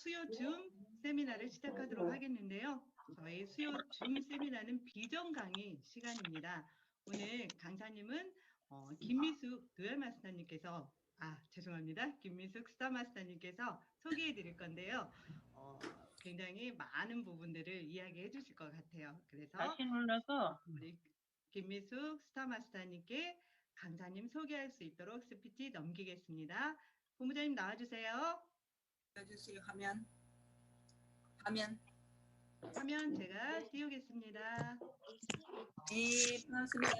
수요 줌 세미나를 시작하도록 하겠는데요. 저희 수요 줌 세미나는 비전 강의 시간입니다. 오늘 강사님은 김미숙 로얄 마스터님께서 죄송합니다. 김미숙 스타 마스터님께서 소개해 드릴 건데요. 굉장히 많은 부분들을 이야기해 주실 것 같아요. 그래서 다시 눌러서 우리 김미숙 스타 마스터님께 강사님 소개할 수 있도록 스피치 넘기겠습니다. 본부장님 나와주세요. 보여주세요. 화면 제가 띄우겠습니다. 네, 반갑습니다.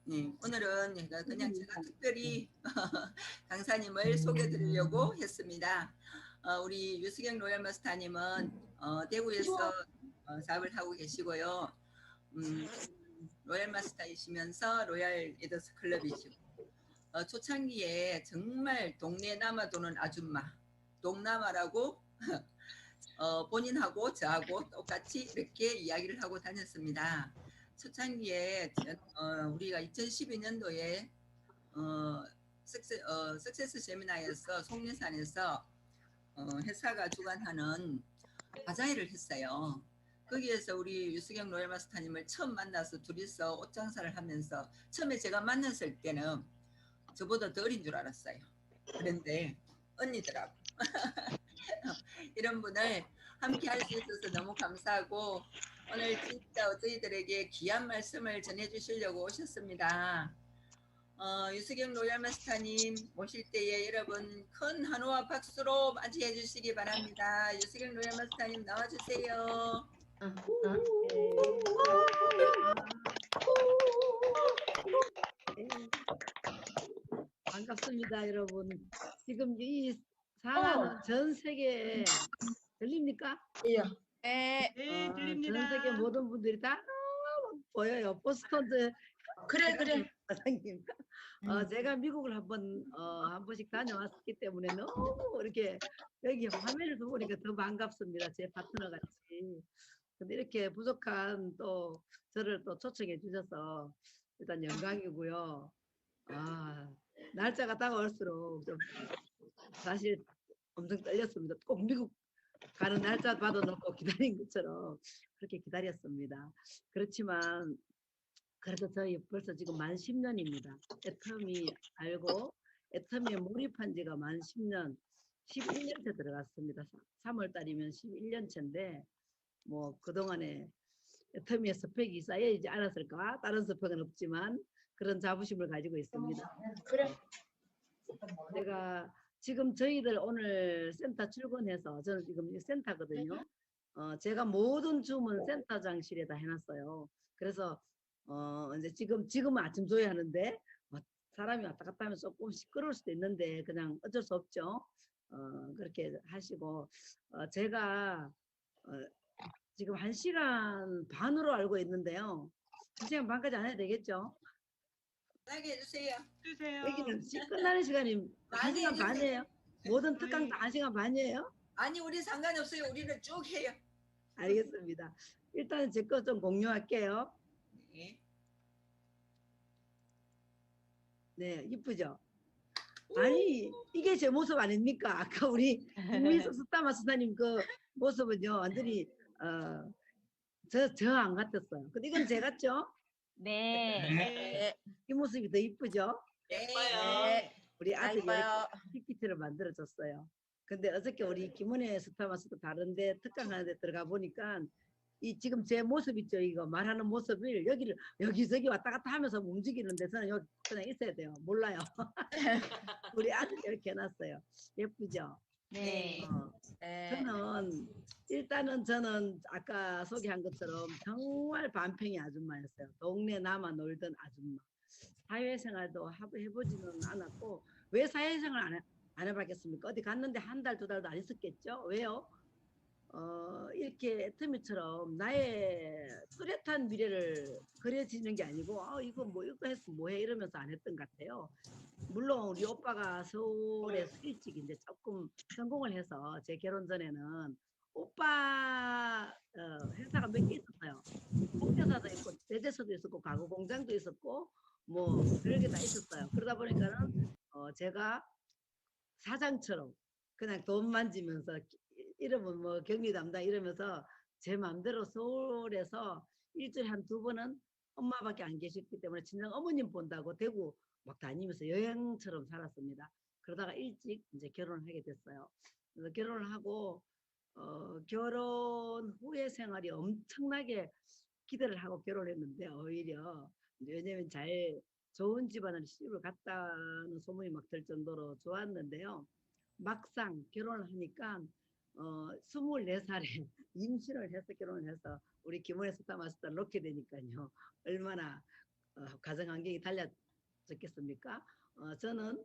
네, 오늘은 그냥 제가 특별히 강사님을 소개해 드리려고 했습니다. 우리 유수경 로얄 마스터님은 대구에서 사업을 하고 계시고요. 로얄 마스터이시면서 로얄 에더스 클럽이시고 초창기에 정말 동네 남아 도는 아줌마, 동남아라고 본인하고 저하고 똑같이 이렇게 이야기를 하고 다녔습니다. 초창기에 우리가 2012년도에 석세스 세미나에서 송리산에서 회사가 주관하는 바자회를 했어요. 거기에서 우리 유수경 로얄 마스터님을 처음 만나서 둘이서 옷 장사를 하면서 처음에 제가 만났을 때는 저보다 더 어린 줄 알았어요. 그런데 언니더라고. 이런 분을 함께 할 수 있어서 너무 감사하고 오늘 진짜 저희들에게 귀한 말씀을 전해주시려고 오셨습니다. 유수경 로얄 마스터님 모실 때에 여러분 큰 한호와 박수로 맞이해 주시기 바랍니다. 유수경 로얄 마스터님 나와주세요. 반갑습니다, 여러분. 지금 이 상황은 전 세계에 들립니까? 네. 네, 들립니다. 전 세계 모든 분들이 다 보여요. 보스턴즈 그래. 사장님. 제가 미국을 한 번씩 다녀왔기 때문에 너무 이렇게 여기 화면을 보니까 더 반갑습니다. 제 파트너 같이. 근데 이렇게 부족한 또 저를 또 초청해 주셔서 일단 영광이고요. 날짜가 다가올수록 좀 사실 엄청 떨렸습니다. 꼭 미국 가는 날짜 받아놓고 기다린 것처럼 그렇게 기다렸습니다. 그렇지만 그래도 저희 벌써 지금 만 10년입니다. 애터미 알고 애터미에 몰입한 지가 만 10년, 11년째 들어갔습니다. 3월 달이면 11년째인데 뭐 그동안에 애터미에 스펙이 쌓여있지 않았을까? 다른 스펙은 없지만 그런 자부심을 가지고 있습니다. 그래. 제가 지금 저희들 오늘 센터 출근해서 저는 지금 센터거든요. 제가 모든 주문 센터장실에다 해놨어요. 그래서 이제 지금은 아침 조회하는데 사람이 왔다 갔다 하면 조금 시끄러울 수도 있는데 그냥 어쩔 수 없죠. 그렇게 하시고 제가 지금 1시간 반으로 알고 있는데요. 1시간 반까지 안 해도 되겠죠? 편하게 해주세요. 여기는 끝나는 시간이 1시간 반이에요. 모든 특강 다 1시간 반이에요? 아니 우리 상관이 없어요. 우리는 쭉 해요. 알겠습니다. 일단 제 거 좀 공유할게요. 네. 네, 이쁘죠? 아니 이게 제 모습 아닙니까? 아까 우리 김민석 스타마스터님 그 모습은요 완전히 저 안 같았어요. 근데 이건 제 같죠? 네. 이 모습이 더 이쁘죠? 네. 우리 아들이 PPT를 만들어줬어요. 근데 어저께 우리 김은혜 스타마스터 다른데 특강하는데 들어가 보니까 이 지금 제 모습 있죠? 이거 말하는 모습을 여기저기 왔다 갔다 하면서 움직이는데 저는 여기 그냥 있어야 돼요. 몰라요. 우리 아들 이렇게 해놨어요. 예쁘죠? 네. 저는 아까 소개한 것처럼 정말 반평이 아줌마였어요. 동네 남아 놀던 아줌마. 사회생활도 해보지는 않았고 왜 사회생활 안 해봤겠습니까? 어디 갔는데 한 달, 두 달도 안 있었겠죠? 왜요? 이렇게 애터미처럼 나의 뚜렷한 미래를 그려지는 게 아니고 이거 했어 뭐해 이러면서 안 했던 것 같아요. 물론 우리 오빠가 서울에서 일찍 이제 조금 성공을 해서 제 결혼 전에는 오빠 회사가 몇 개 있었어요. 홍대사도 있고 대제서도 있었고 가구 공장도 있었고 뭐 별게 다 있었어요. 그러다 보니까는 제가 사장처럼 그냥 돈 만지면서 이러면 뭐 격리 담당 이러면서 제 마음대로 서울에서 일주일에 한 2번은 엄마밖에 안 계셨기 때문에 친정 어머님 본다고 대구 막 다니면서 여행처럼 살았습니다. 그러다가 일찍 이제 결혼을 하게 됐어요. 그래서 결혼을 하고 결혼 후의 생활이 엄청나게 기대를 하고 결혼했는데 오히려 왜냐면 잘 좋은 집안을 시집을 갔다는 소문이 막 들 정도로 좋았는데요. 막상 결혼을 하니까 24살에 임신을 해서 결혼을 해서 우리 김원혜 스타 마스터를 놓게 되니까요. 얼마나 가정 환경이 달라졌겠습니까? 저는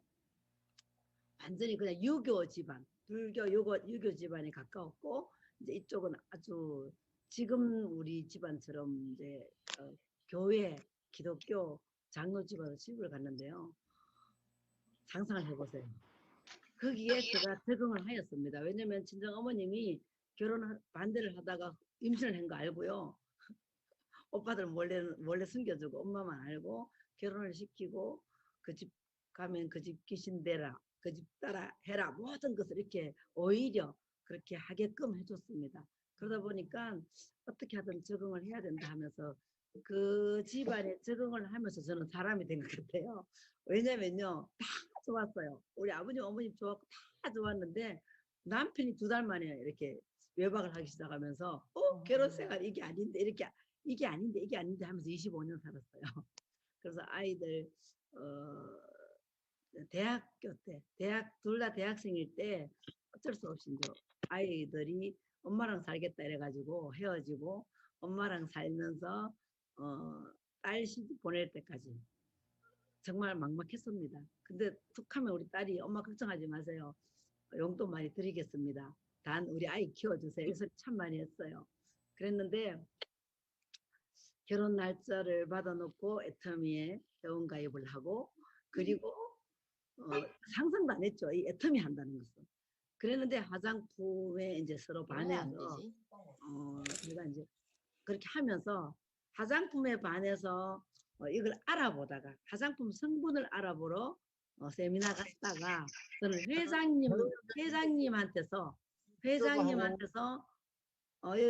완전히 그냥 유교 집안, 불교 유교 집안에 가까웠고 이제 이쪽은 아주 지금 우리 집안처럼 이제 교회 기독교 장로 집안으로 시집을 갔는데요. 상상을 해보세요. 거기에 제가 적응을 하였습니다. 왜냐면 친정 어머님이 결혼 반대를 하다가 임신을 한 거 알고요. 오빠들 몰래 숨겨주고 엄마만 알고 결혼을 시키고 그 집 가면 그 집 귀신 되라, 그 집 따라 해라 모든 것을 이렇게 오히려 그렇게 하게끔 해줬습니다. 그러다 보니까 어떻게 하든 적응을 해야 된다 하면서 그 집안에 적응을 하면서 저는 사람이 된 것 같아요. 왜냐면요 다 좋았어요. 우리 아버님 어머님 좋았고 다 좋았는데 남편이 2달 만에 이렇게 외박을 하기 시작하면서 결혼 생활 이게 아닌데 이게 아닌데 하면서 25년 살았어요. 그래서 아이들 대학교 때 둘 다 대학생일 때 어쩔 수 없이 이제 아이들이 엄마랑 살겠다 이래가지고 헤어지고 엄마랑 살면서 딸 시집 보낼 때까지 정말 막막했습니다. 근데 툭하면 우리 딸이 엄마 걱정하지 마세요. 용돈 많이 드리겠습니다. 단 우리 아이 키워주세요. 그래서 참 많이 했어요. 그랬는데 결혼 날짜를 받아놓고 애터미에 회원가입을 하고 그리고 상상도 안 했죠. 이 애터미 한다는 것은. 그랬는데 화장품에 이제 서로 반해서 제가 이제 그렇게 하면서 화장품에 반해서 이걸 알아보다가 화장품 성분을 알아보러 세미나 갔다가 저는 회장님한테서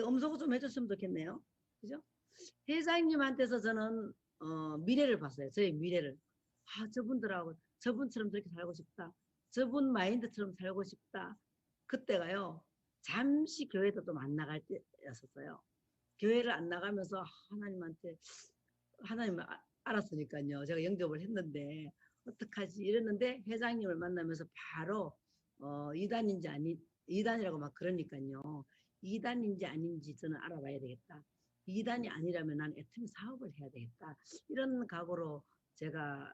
엄소고 좀 해줬으면 좋겠네요. 그죠? 회장님한테서 저는 미래를 봤어요. 저의 미래를. 저분처럼 저렇게 살고 싶다. 저분 마인드처럼 살고 싶다. 그때가요. 잠시 교회도 좀 안 나갈 때였었어요. 교회를 안 나가면서 하나님 알았으니까요. 제가 영접을 했는데 어떡하지 이랬는데 회장님을 만나면서 바로 이단이라고 막 그러니까요. 이단인지 아닌지 저는 알아봐야 되겠다. 이단이 아니라면 난 애터미 사업을 해야 되겠다. 이런 각오로 제가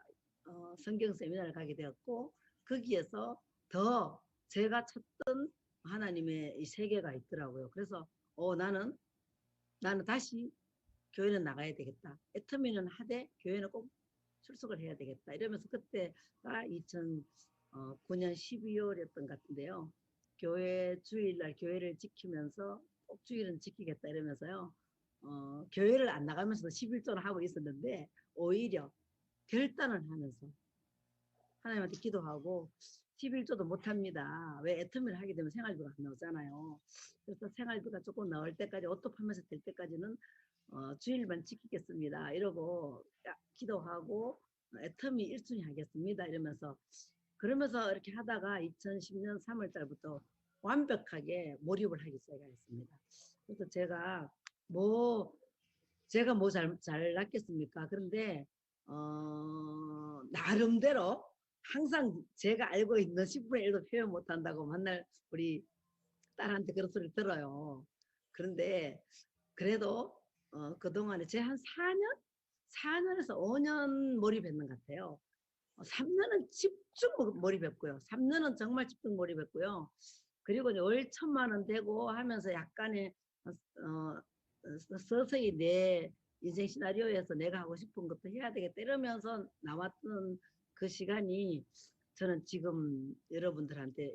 성경 세미나를 가게 되었고 거기에서 더 제가 찾던 하나님의 이 세계가 있더라고요. 그래서 나는 다시 교회는 나가야 되겠다. 애터미는 하되 교회는 꼭 출석을 해야 되겠다. 이러면서 그때가 2009년 12월이었던 것 같은데요. 교회 주일날 교회를 지키면서 꼭 주일은 지키겠다 이러면서요. 교회를 안 나가면서도 11조를 하고 있었는데 오히려 결단을 하면서 하나님한테 기도하고 11조도 못합니다. 왜 애터미를 하게 되면 생활비가 안 나오잖아요. 그래서 생활비가 조금 나올 때까지 옷도 파면서 될 때까지는 주일만 지키겠습니다. 이러고 기도하고 애터미 1순위 하겠습니다. 이러면서 그러면서 이렇게 하다가 2010년 3월 달부터 완벽하게 몰입을 하기 시작했습니다. 그래서 제가 뭐 잘났겠습니까? 그런데 나름대로 항상 제가 알고 있는 10분의 1도 표현 못한다고 맨날 우리 딸한테 그런 소리를 들어요. 그런데 그래도 그동안에 제 한 4년에서 5년 몰입했는 것 같아요. 3년은 집중 몰입했고요. 3년은 정말 집중 몰입했고요. 그리고 이제 월 1,000만 원 되고 하면서 약간의 서서히 내 인생 시나리오에서 내가 하고 싶은 것도 해야 되겠다 이러면서 나왔던 그 시간이 저는 지금 여러분들한테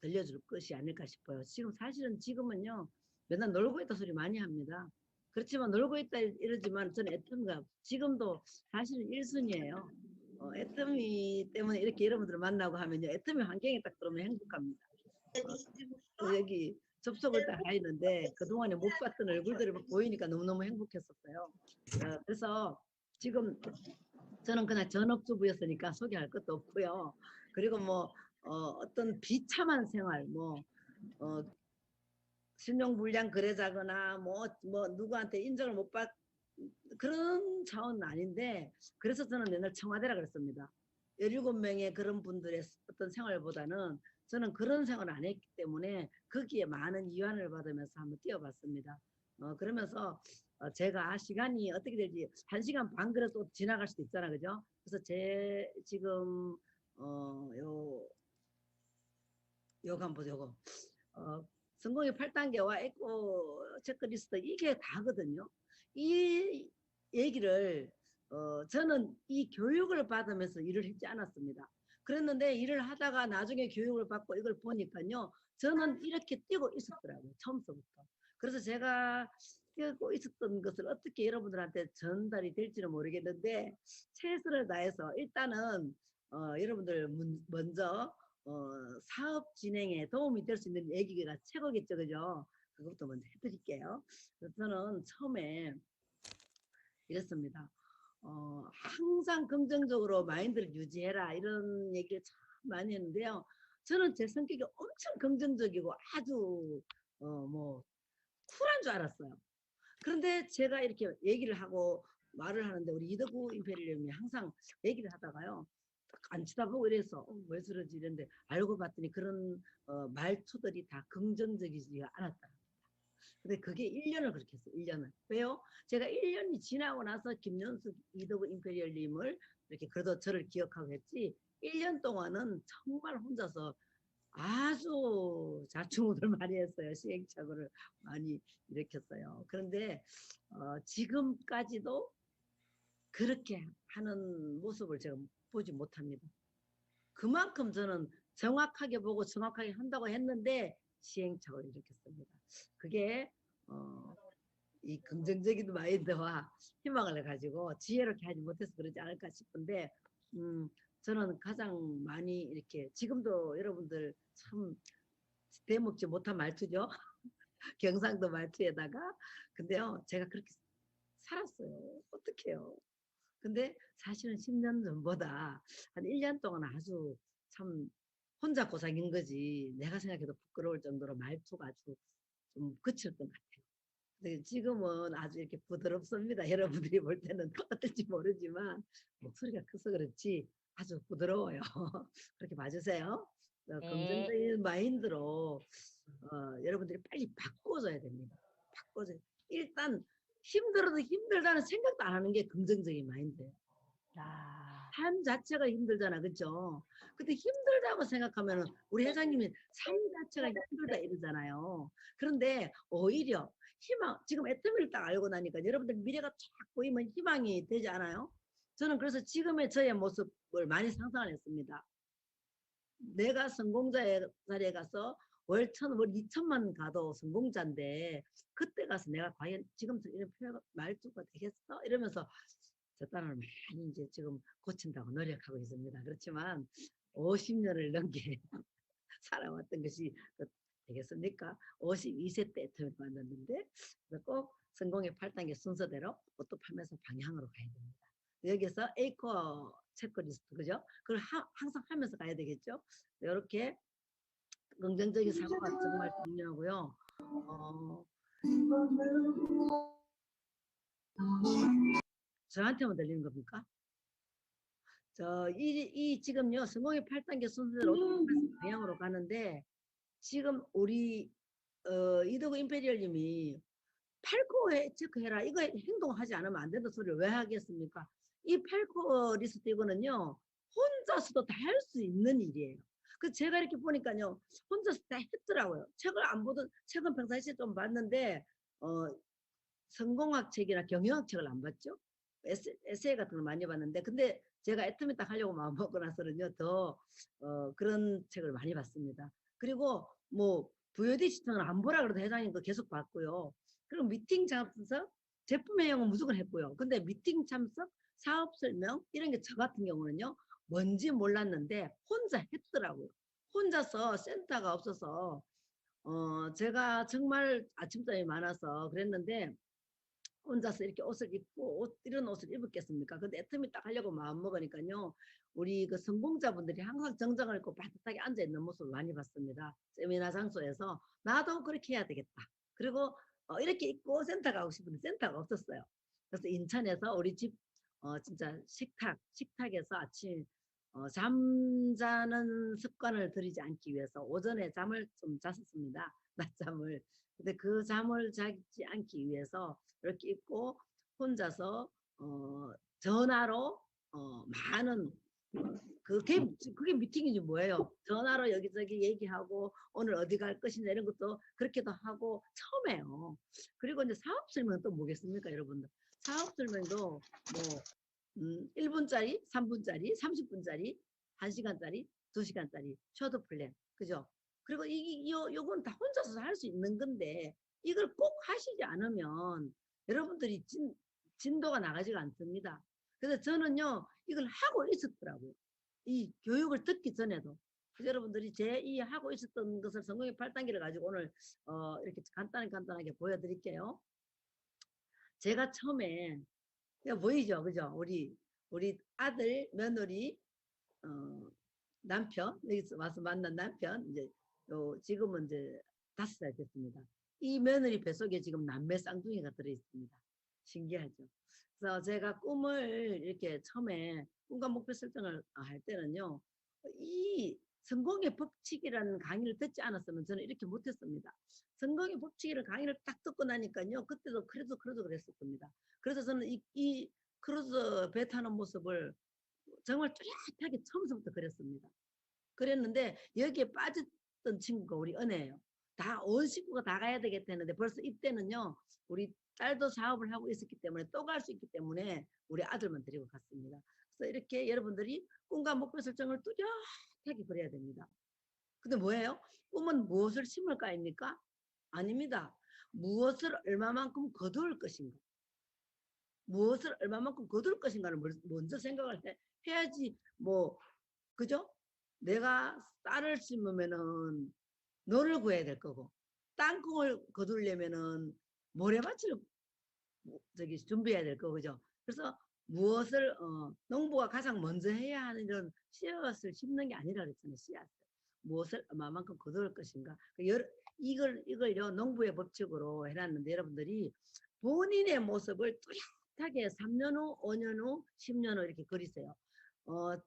들려줄 것이 아닐까 싶어요. 사실은 지금은요 맨날 놀고 있다 소리 많이 합니다. 그렇지만 놀고 있다 이러지만 저는 애터미가 지금도 사실은 1순위예요. 애터미 때문에 이렇게 여러분들을 만나고 하면요 애터미 환경에 딱 들어오면 행복합니다. 여기 접속을 딱 하였는데 그동안에 못 봤던 얼굴들이 막 보이니까 너무너무 행복했었어요. 그래서 지금 저는 그냥 전업주부였으니까 소개할 것도 없고요. 그리고 뭐 어떤 비참한 생활, 뭐 신용불량 거래자거나 뭐 누구한테 인정을 못 받 그런 차원은 아닌데, 그래서 저는 옛날 청와대라 그랬습니다. 17명의 그런 분들의 어떤 생활보다는 저는 그런 생활을 안 했기 때문에 거기에 많은 이완을 받으면서 한번 뛰어봤습니다. 그러면서 제가 시간이 어떻게 될지 1시간 반 그래도 지나갈 수도 있잖아, 그죠? 그래서 제 지금 요거 한번 보세요. 요거 성공의 8단계와 에코 체크리스트 이게 다거든요. 이 얘기를 저는 이 교육을 받으면서 일을 했지 않았습니다. 그랬는데 일을 하다가 나중에 교육을 받고 이걸 보니까요. 저는 이렇게 뛰고 있었더라고요. 처음서부터. 그래서 제가 뛰고 있었던 것을 어떻게 여러분들한테 전달이 될지는 모르겠는데 최선을 다해서 일단은 여러분들 먼저 사업 진행에 도움이 될 수 있는 얘기가 최고겠죠, 그죠? 그것부터 먼저 해드릴게요. 그래서 저는 처음에 이랬습니다. 항상 긍정적으로 마인드를 유지해라 이런 얘기를 참 많이 했는데요. 저는 제 성격이 엄청 긍정적이고 아주 뭐 쿨한 줄 알았어요. 그런데 제가 이렇게 얘기를 하고 말을 하는데 우리 이덕우 임페리얼님이 항상 얘기를 하다가요. 안 쳐다보고 이래서 왜 저러지 이랬는데 알고 봤더니 그런 말투들이 다 긍정적이지 않았다. 근데 그게 1년을 그렇게 했어요. 1년을. 왜요? 제가 1년이 지나고 나서 김연숙, 이덕우 임페리얼님을 이렇게 그래도 저를 기억하고 했지 1년 동안은 정말 혼자서 아주 자충우들 많이 했어요. 시행착오를 많이 일으켰어요. 그런데 지금까지도 그렇게 하는 모습을 제가 보지 못합니다. 그만큼 저는 정확하게 보고 정확하게 한다고 했는데 시행착오를 일으켰습니다. 그게 이 긍정적인 마인드와 희망을 가지고 지혜롭게 하지 못해서 그러지 않을까 싶은데 저는 가장 많이 이렇게 지금도 여러분들 참 대먹지 못한 말투죠. 경상도 말투에다가 근데요 제가 그렇게 살았어요. 어떡해요. 근데 사실은 10년 전보다 한 1년 동안 아주 참 혼자 고생인 거지 내가 생각해도 부끄러울 정도로 말투가 아주 좀 그쳤던 것 같아요. 근데 지금은 아주 이렇게 부드럽습니다. 여러분들이 볼 때는 어떨지 모르지만 목소리가 커서 그렇지 아주 부드러워요. 그렇게 봐주세요. 긍정적인 마인드로 여러분들이 빨리 바꿔줘야 됩니다. 바꿔줘야. 일단 힘들어도 힘들다는 생각도 안 하는 게 긍정적인 마인드예요. 삶 자체가 힘들잖아, 그렇죠? 근데 힘들다고 생각하면 우리 회장님이 삶 자체가 힘들다 이러잖아요. 그런데 오히려 희망, 지금 애터미를 딱 알고 나니까 여러분들 미래가 쫙 보이면 희망이 되지 않아요? 저는 그래서 지금의 저의 모습을 많이 상상을 했습니다. 내가 성공자의 자리에 가서 월 1,000, 월 2천만 가도 성공자인데 그때 가서 내가 과연 지금 이런 표현 말투가 되겠어? 이러면서 저 딸을 많이 이제 지금 고친다고 노력하고 있습니다. 그렇지만 50년을 넘게 살아왔던 것이 되겠습니까? 52세 때 애터미를 만났는데 꼭 성공의 8단계 순서대로 옷도 팔면서 방향으로 가야 됩니다. 여기서 에이코 체크리스트, 그죠? 그걸 항상 하면서 가야 되겠죠? 이렇게 긍정적인 사고가 정말 중요하고요. 저한테만 들리는 겁니까? 지금요, 성공의 8단계 순서대로 방향으로 가는데, 지금 우리, 이덕우 임페리얼님이 팔코 체크해라. 이거 행동하지 않으면 안 된다 소리를 왜 하겠습니까? 이 팔코 리스트 이거는요, 혼자서도 다 할 수 있는 일이에요. 그 제가 이렇게 보니까요, 혼자서 다 했더라고요. 책을 안 보던, 책은 평상시에 좀 봤는데, 성공학 책이나 경영학 책을 안 봤죠? 에세이 같은 걸 많이 봤는데, 근데 제가 애터미 딱 하려고 마음 먹고 나서는요, 더, 그런 책을 많이 봤습니다. 그리고 뭐, VOD 시청을 안 보라 그래도 회장님 거 계속 봤고요. 그리고 미팅 참석, 제품 회용은 무조건 했고요. 근데 미팅 참석, 사업 설명, 이런 게 저 같은 경우는요, 뭔지 몰랐는데 혼자 했더라고요. 혼자서 센터가 없어서 제가 정말 아침잠이 많아서 그랬는데 혼자서 이렇게 옷을 입고 이런 옷을 입었겠습니까? 근데 애터미 딱 하려고 마음 먹으니까요. 우리 그 성공자분들이 항상 정장을 입고 바듯하게 앉아있는 모습을 많이 봤습니다. 세미나 장소에서 나도 그렇게 해야 되겠다. 그리고 이렇게 입고 센터 가고 싶은데 센터가 없었어요. 그래서 인천에서 우리 집 진짜 식탁에서 아침 잠자는 습관을 들이지 않기 위해서 오전에 잠을 좀 잤었습니다. 낮잠을. 근데 그 잠을 자지 않기 위해서 이렇게 입고 혼자서 전화로 많은 그게 미팅이지 뭐예요. 전화로 여기저기 얘기하고 오늘 어디 갈 것이냐 이런 것도 그렇게도 하고 처음에요. 그리고 이제 사업 설명은 또 뭐겠습니까, 여러분들? 사업 설명도 뭐 1분짜리, 3분짜리, 30분짜리, 1시간짜리, 2시간짜리 쇼트 플랜. 그죠? 그리고 요건 다 혼자서 할 수 있는 건데 이걸 꼭 하시지 않으면 여러분들이 진도가 나가지가 않습니다. 그래서 저는요, 이걸 하고 있었더라고요. 이 교육을 듣기 전에도. 그래서 여러분들이 제 이 하고 있었던 것을 성공의 8단계를 가지고 오늘 이렇게 간단하게 보여드릴게요. 제가 처음에 보이죠, 그죠? 우리 아들, 며느리, 남편, 여기서 와서 만난 남편, 이제 지금은 이제 5살 됐습니다. 이 며느리 뱃속에 지금 남매 쌍둥이가 들어있습니다. 신기하죠. 그래서 제가 꿈을 이렇게 처음에 꿈과 목표 설정을 할 때는요, 이 성공의 법칙이라는 강의를 듣지 않았으면 저는 이렇게 못했습니다. 성공의 법칙이라는 강의를 딱 듣고 나니까요, 그때도 그래도 그랬을 겁니다. 그래서 저는 이 크루즈 배 타는 모습을 정말 뚜렷하게 처음부터 그랬습니다. 그랬는데 여기에 빠졌던 친구가 우리 은혜예요. 다 온 식구가 다 가야 되겠다 했는데 벌써 이때는요, 우리 딸도 사업을 하고 있었기 때문에 또 갈 수 있기 때문에 우리 아들만 데리고 갔습니다. 그래서 이렇게 여러분들이 꿈과 목표 설정을 뚜렷하게 그려야 됩니다. 근데 뭐예요? 꿈은 무엇을 심을까입니까? 아닙니다. 무엇을 얼마만큼 거둘 것인가. 무엇을 얼마만큼 거둘 것인가를 먼저 생각을 해야지. 뭐 그죠? 내가 쌀을 심으면은 너를 구해야 될 거고, 땅콩을 거두려면은 모래밭을 준비해야 될 거고, 그죠? 그래서 무엇을 농부가 가장 먼저 해야 하는 이런 씨앗을 심는 게 아니라 그랬잖아요. 씨앗을 무엇을 얼마만큼 거둘 것인가. 이걸요 농부의 법칙으로 해놨는데 여러분들이 본인의 모습을 뚜렷하게 3년 후, 5년 후, 10년 후 이렇게 그리세요.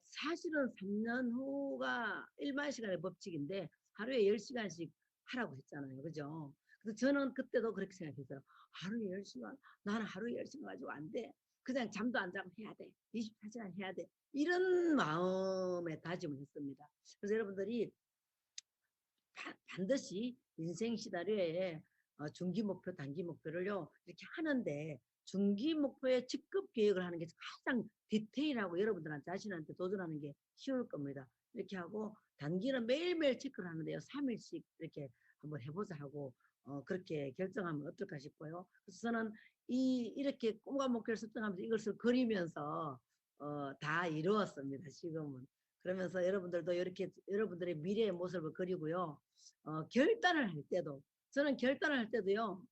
사실은 3년 후가 1만 시간의 법칙인데 하루에 10시간씩 하라고 했잖아요. 그죠? 그래서 저는 그때도 그렇게 생각했어요. 하루에 10시간? 나는 하루에 10시간 가지고 안 돼. 그냥 잠도 안 자고 해야 돼. 24시간 해야 돼. 이런 마음에 다짐을 했습니다. 그래서 여러분들이 반드시 인생 시나리오에 중기 목표, 단기 목표를요 이렇게 하는데 중기 목표에 직급 계획을 하는 게 가장 디테일하고 여러분들한테 자신한테 도전하는 게 쉬울 겁니다. 이렇게 하고 단기는 매일매일 체크를 하는데요. 3일씩 이렇게 한번 해보자 하고 그렇게 결정하면 어떨까 싶어요. 그래서 저는 이렇게 꿈과 목표를 설정하면서 이것을 그리면서 다 이루었습니다. 지금은. 그러면서 여러분들도 이렇게 여러분들의 미래의 모습을 그리고요. 결단을 할 때도 저는 결단을 할 때도요.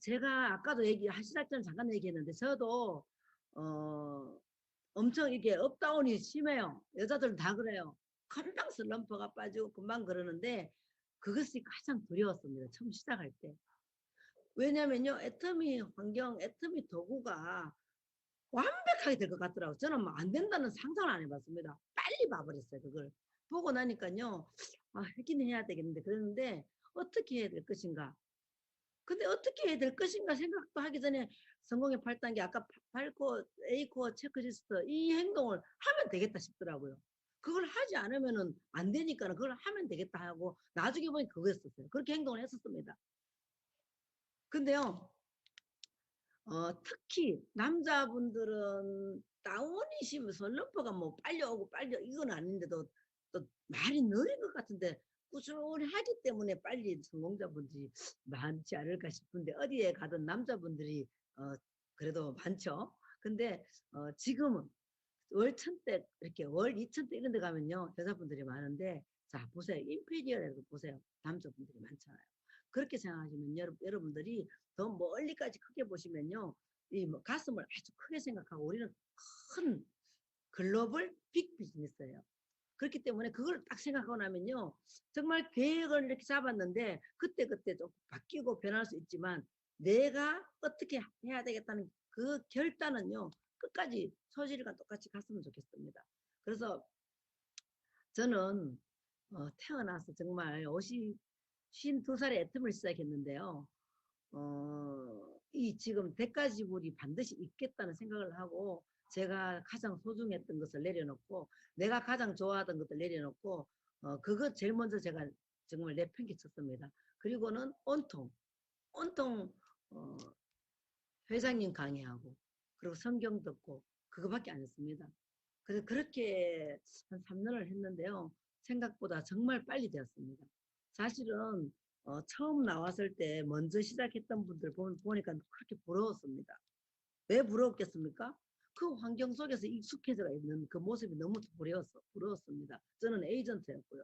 제가 아까도 시작 전에 잠깐 얘기했는데 저도 엄청 이게 업다운이 심해요. 여자들은 다 그래요. 금방 슬럼프가 빠지고 금방 그러는데 그것이 가장 두려웠습니다. 처음 시작할 때. 왜냐면요. 애터미 환경, 애터미 도구가 완벽하게 될 것 같더라고요. 저는 뭐 안 된다는 상상을 안 해봤습니다. 빨리 봐버렸어요. 그걸. 보고 나니까요. 하긴 해야 되겠는데 그랬는데 어떻게 해야 될 것인가. 근데 어떻게 해야 될 것인가 생각도 하기 전에 성공의 8단계 아까 8코어, A코어 체크리스트 이 행동을 하면 되겠다 싶더라고요. 그걸 하지 않으면 안 되니까 그걸 하면 되겠다 하고 나중에 보니 그거였었어요. 그렇게 행동을 했었습니다. 근데요. 특히 남자분들은 다운이 심해서 슬럼프가 뭐 빨리 오고 빨리 이건 아닌데도 또 말이 느린 것 같은데 꾸준히 하기 때문에 빨리 성공자분들이 많지 않을까 싶은데 어디에 가든 남자분들이 그래도 많죠. 근데 지금은 월 1000대 이렇게 월 2000대 이런 데 가면요 여자분들이 많은데 자 보세요. 인페리어라고 보세요. 남자분들이 많잖아요. 그렇게 생각하시면 여러분들이 더 멀리까지 크게 보시면요 이 뭐 가슴을 아주 크게 생각하고 우리는 큰 글로벌 빅 비즈니스예요. 그렇기 때문에 그걸 딱 생각하고 나면요 정말 계획을 이렇게 잡았는데 그때그때 좀 바뀌고 변할 수 있지만 내가 어떻게 해야 되겠다는 그 결단은요 끝까지 소질과 똑같이 갔으면 좋겠습니다. 그래서 저는 태어나서 정말 52살에 애텀을 시작했는데요. 이 지금 대가지불이 반드시 있겠다는 생각을 하고 제가 가장 소중했던 것을 내려놓고 내가 가장 좋아하던 것을 내려놓고 그것 제일 먼저 제가 정말 내팽개쳤습니다. 그리고는 온통 어, 회장님 강의하고 그리고 성경 듣고 그거밖에 안 했습니다. 그래서 그렇게 한 3년을 했는데요. 생각보다 정말 빨리 되었습니다. 사실은 처음 나왔을 때 먼저 시작했던 분들 보니까 그렇게 부러웠습니다. 왜 부러웠겠습니까? 그 환경 속에서 익숙해져 있는 그 모습이 너무 부러웠습니다. 저는 에이전트였고요.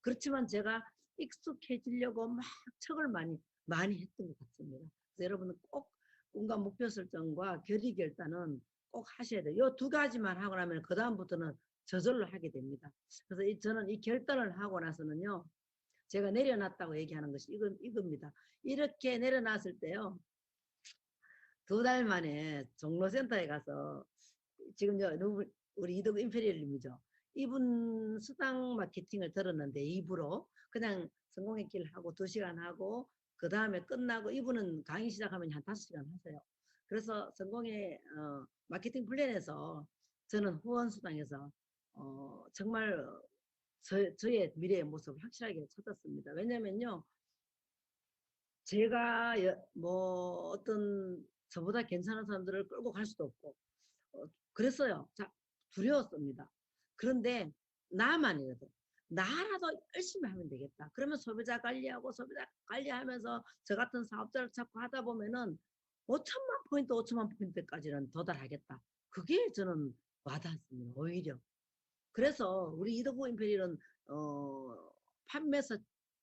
그렇지만 제가 익숙해지려고 막 척을 많이 했던 것 같습니다. 그래서 여러분은 꼭 꿈과 목표 설정과 결의 결단은 꼭 하셔야 돼요. 이 두 가지만 하고 나면 그 다음부터는 저절로 하게 됩니다. 그래서 저는 이 결단을 하고 나서는요. 제가 내려놨다고 얘기하는 것이 이겁니다. 이렇게 내려놨을 때요. 2달 만에 종로센터에 가서 지금 우리 이덕우 임페리얼님이죠. 이분 수당 마케팅을 들었는데 입으로 그냥 성공의 길 하고 2시간 하고 그 다음에 끝나고 이분은 강의 시작하면 한 5시간 하세요. 그래서 성공의 마케팅 플랜에서 저는 후원 수당에서 정말 저의 미래의 모습을 확실하게 찾았습니다. 왜냐면요. 제가 뭐 어떤 저보다 괜찮은 사람들을 끌고 갈 수도 없고 그랬어요. 자, 두려웠습니다. 그런데 나만이라도 나라도 열심히 하면 되겠다. 그러면 소비자 관리하면서 저 같은 사업자를 찾고 하다 보면은 5천만 포인트까지는 도달하겠다. 그게 저는 와닿았습니다. 오히려. 그래서 우리 이덕우 임페리얼은 판매사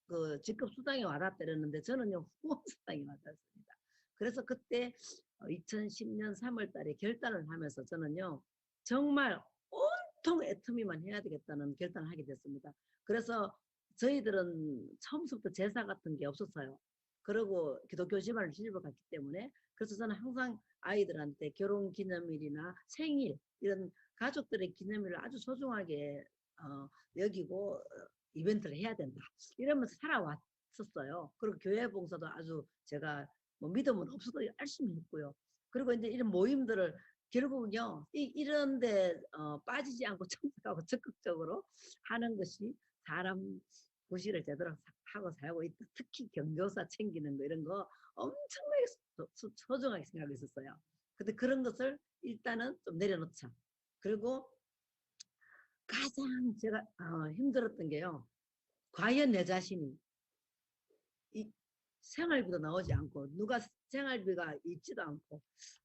그 직급 수당이 와닿더랬는데 저는요 후원 수당이 와닿았습니다. 그래서 그때 2010년 3월 달에 결단을 하면서 저는요 정말 온통 애터미만 해야 되겠다는 결단을 하게 됐습니다. 그래서 저희들은 처음부터 제사 같은 게 없었어요. 그리고 기독교 집안을 시집을 갔기 때문에 그래서 저는 항상 아이들한테 결혼 기념일이나 생일 이런 가족들의 기념일을 아주 소중하게 여기고 이벤트를 해야 된다. 이러면서 살아왔었어요. 그리고 교회 봉사도 아주 제가 뭐 믿음은 없어도 열심히 했고요. 그리고 이제 이런 모임들을 결국은요, 이런데 빠지지 않고 참석하고 적극적으로 하는 것이 사람 구실을 제대로 하고 살고 있다. 특히 경조사 챙기는 거 이런 거 엄청나게 소중하게 생각하고 있었어요. 근데 그런 것을 일단은 좀 내려놓자. 그리고 가장 제가 힘들었던 게요. 과연 내 자신이 이 생활비도 나오지 않고 누가 생활비가 있지도 않고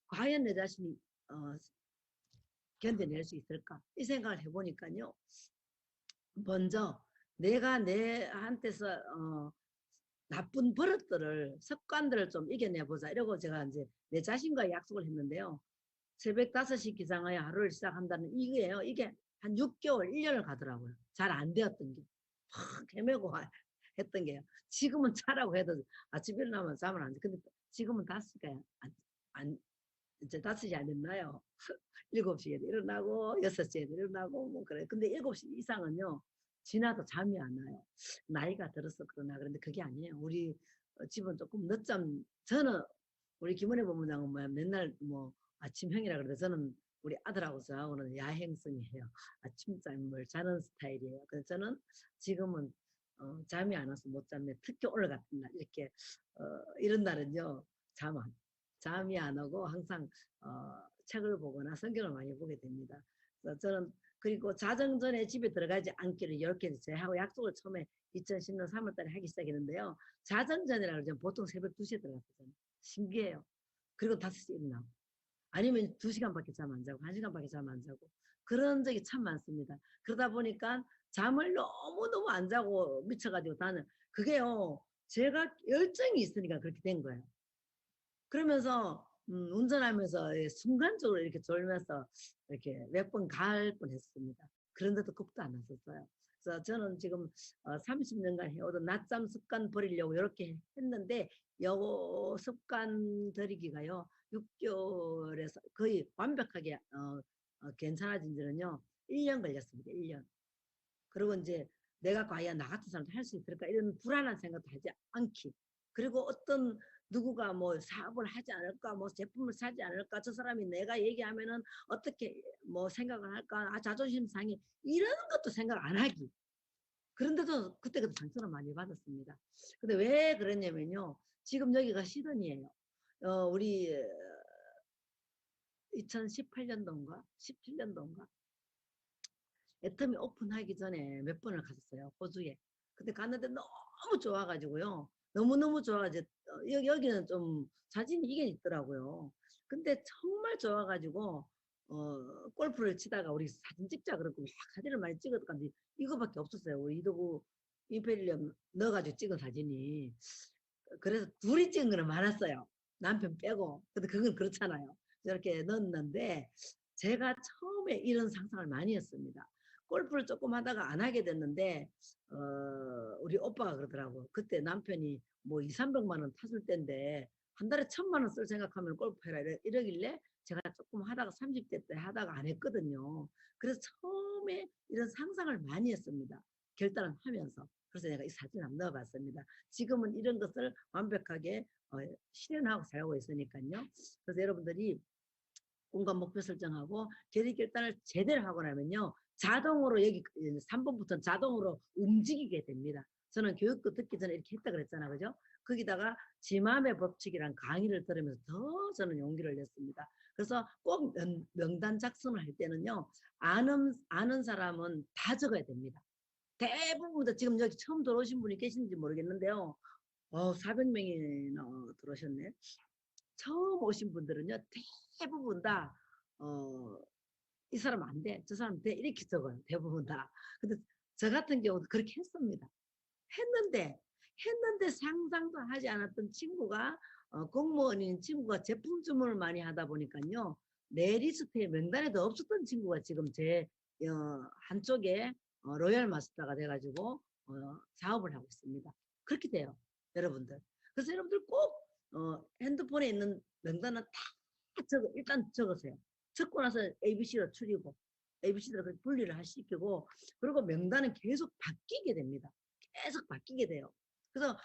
과연 내 자신이 견뎌낼 수 있을까? 이 생각을 해보니까요. 먼저 내가 내한테서 나쁜 버릇들을 습관들을 좀 이겨내보자 이러고 제가 이제 내 자신과 약속을 했는데요. 새벽 5시 기상하여 하루를 시작한다는 이게요. 이게 한 6개월, 1년을 가더라고요. 잘 안 되었던 게. 막 헤매고 했던 게요. 지금은 차라고 해도 아침 일어나면 잠을 안 자. 근데 지금은 5시가 이제 5시 안 됐나요? 7시에 일어나고 6시에 일어나고 뭐 그래. 근데 7시 이상은요. 지나도 잠이 안 와요. 나이가 들어서 그러나 그런데 그게 아니에요. 우리 집은 조금 늦잠 저는 우리 김은혜 본부장은 뭐 맨날 뭐 아침형이라 그러는데 저는 우리 아들하고 저하고는 야행성이에요. 아침잠을 자는 스타일이에요. 그래서 저는 지금은 잠이 안 와서 못 잤네. 특히 오늘 같은 날 이렇게 이런 날은요 잠이 안 오고 항상 책을 보거나 성경을 많이 보게 됩니다. 그래서 저는 그리고 자정 전에 집에 들어가지 않기를 이렇게 제하고 약속을 처음에 2010년 3월 달에 하기 시작했는데요. 자정 전이라 그러죠. 보통 새벽 2시에 들어갔어요. 신기해요. 그리고 5시에 일어나고. 아니면 2시간밖에 잠 안 자고 1시간밖에 잠 안 자고 그런 적이 참 많습니다. 그러다 보니까 잠을 너무너무 안 자고 미쳐가지고 나는 그게요. 제가 열정이 있으니까 그렇게 된 거예요. 그러면서 운전하면서 순간적으로 이렇게 졸면서 이렇게 몇 번 갈 뻔했습니다. 그런데도 겁도 안 났었어요. 그래서 저는 지금 30년간 해오던 낮잠 습관 버리려고 이렇게 했는데 요 습관 들이기가요 6개월에서 거의 완벽하게 괜찮아진 지는요 1년 걸렸습니다. 1년. 그리고 이제 내가 과연 나 같은 사람도 할 수 있을까 이런 불안한 생각도 하지 않기. 그리고 어떤 누구가 뭐 사업을 하지 않을까, 뭐 제품을 사지 않을까, 저 사람이 내가 얘기하면은 어떻게 뭐 생각을 할까, 자존심 상해 이런 것도 생각 안 하기. 그런데도 그때그때 상처를 많이 받았습니다. 근데 왜 그랬냐면요. 지금 여기가 시드니예요. 우리 2018년도인가 17년도인가 애터미 오픈하기 전에 몇 번을 갔었어요. 호주에. 근데 갔는데 너무 좋아가지고요. 너무너무 좋아가지고 여기는 좀 사진이 이게 있더라고요. 근데 정말 좋아가지고 골프를 치다가 우리 사진 찍자 그러고 막 사진을 많이 찍었는데 이거밖에 없었어요. 우리 이도구 임페리엄 넣어가지고 찍은 사진이. 그래서 둘이 찍은 거는 많았어요. 남편 빼고. 근데 그건 그렇잖아요. 이렇게 넣었는데 제가 처음에 이런 상상을 많이 했습니다. 골프를 조금 하다가 안 하게 됐는데 우리 오빠가 그러더라고. 그때 남편이 뭐 2, 300만 원 탔을 때인데 한 달에 1,000만 원 쓸 생각하면 골프 해라 이러길래 제가 조금 하다가 30대 때 하다가 안 했거든요. 그래서 처음에 이런 상상을 많이 했습니다. 결단을 하면서. 그래서 내가 이 사진을 한번 넣어봤습니다. 지금은 이런 것을 완벽하게 실현하고 살고 있으니까요. 그래서 여러분들이 공간 목표 설정하고 계획 결단을 제대로 하고 나면요. 자동으로 여기 3번부터 자동으로 움직이게 됩니다. 저는 교육도 듣기 전에 이렇게 했다 그랬잖아. 그죠? 거기다가 지맘의 법칙이란 강의를 들으면서 더 저는 용기를 냈습니다. 그래서 꼭 명단 작성을 할 때는요. 아는 사람은 다 적어야 됩니다. 대부분 지금 여기 처음 들어오신 분이 계신지 모르겠는데요. 400명이나 들어오셨네. 처음 오신 분들은요. 대부분 다 이 사람 안 돼, 저 사람 돼 이렇게 적어요. 대부분 다. 근데 저 같은 경우도 그렇게 했습니다. 했는데 상상도 하지 않았던 친구가 공무원인 친구가 제품 주문을 많이 하다 보니까요. 내 리스트에 명단에도 없었던 친구가 지금 제 한쪽에 로얄 마스터가 돼가지고 사업을 하고 있습니다. 그렇게 돼요. 여러분들. 그래서 여러분들 꼭 핸드폰에 있는 명단은 다 일단 적으세요. 적고 나서 ABC로 추리고 ABC로 분리를 하시키고 그리고 명단은 계속 바뀌게 됩니다. 계속 바뀌게 돼요. 그래서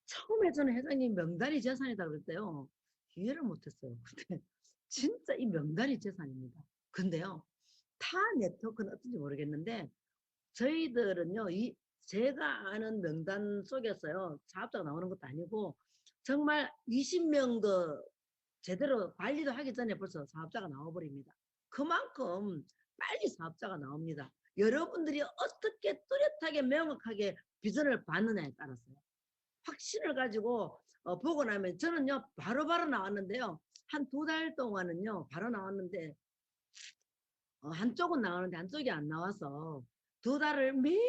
처음에 저는 회장님 명단이 재산이다 그랬대요. 이해를 못했어요. 근데 진짜 이 명단이 재산입니다. 근데요. 타 네트워크는 어떤지 모르겠는데 저희들은요. 제가 아는 명단 속에서요. 사업자가 나오는 것도 아니고 정말 20명도 제대로 관리도 하기 전에 벌써 사업자가 나와버립니다. 그만큼 빨리 사업자가 나옵니다. 여러분들이 어떻게 뚜렷하게 명확하게 비전을 받느냐에 따라서요. 확신을 가지고 보고 나면 저는요 바로바로 나왔는데요. 한 2달 동안은요 바로 나왔는데 한쪽은 나오는데 한쪽이 안 나와서 2달을 매일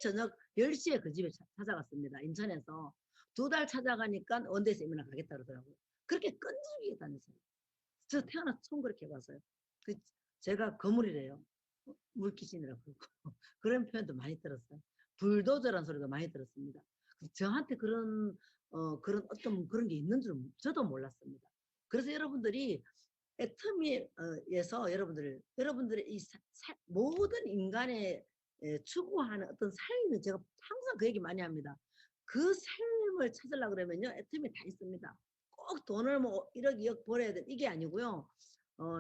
저녁 10시에 그 집에 찾아갔습니다. 인천에서 2달 찾아가니까 원데이 세미나 가겠다 그러더라고요. 그렇게 끈질기게 다녔어요. 저 태어나서 처음 그렇게 해봤어요. 제가 거물이래요. 물귀신이라고 그러고 그런 표현도 많이 들었어요. 불도저란 소리도 많이 들었습니다. 저한테 그런 어떤 그런 게 있는 줄 저도 몰랐습니다. 그래서 여러분들이 애터미에서 여러분들의 이 모든 인간의 추구하는 어떤 삶을 제가 항상 그 얘기 많이 합니다. 그 삶을 찾으려고 그러면요 애터미 다 있습니다. 꼭 돈을 뭐 1억 2억 벌어야 돼 이게 아니고요.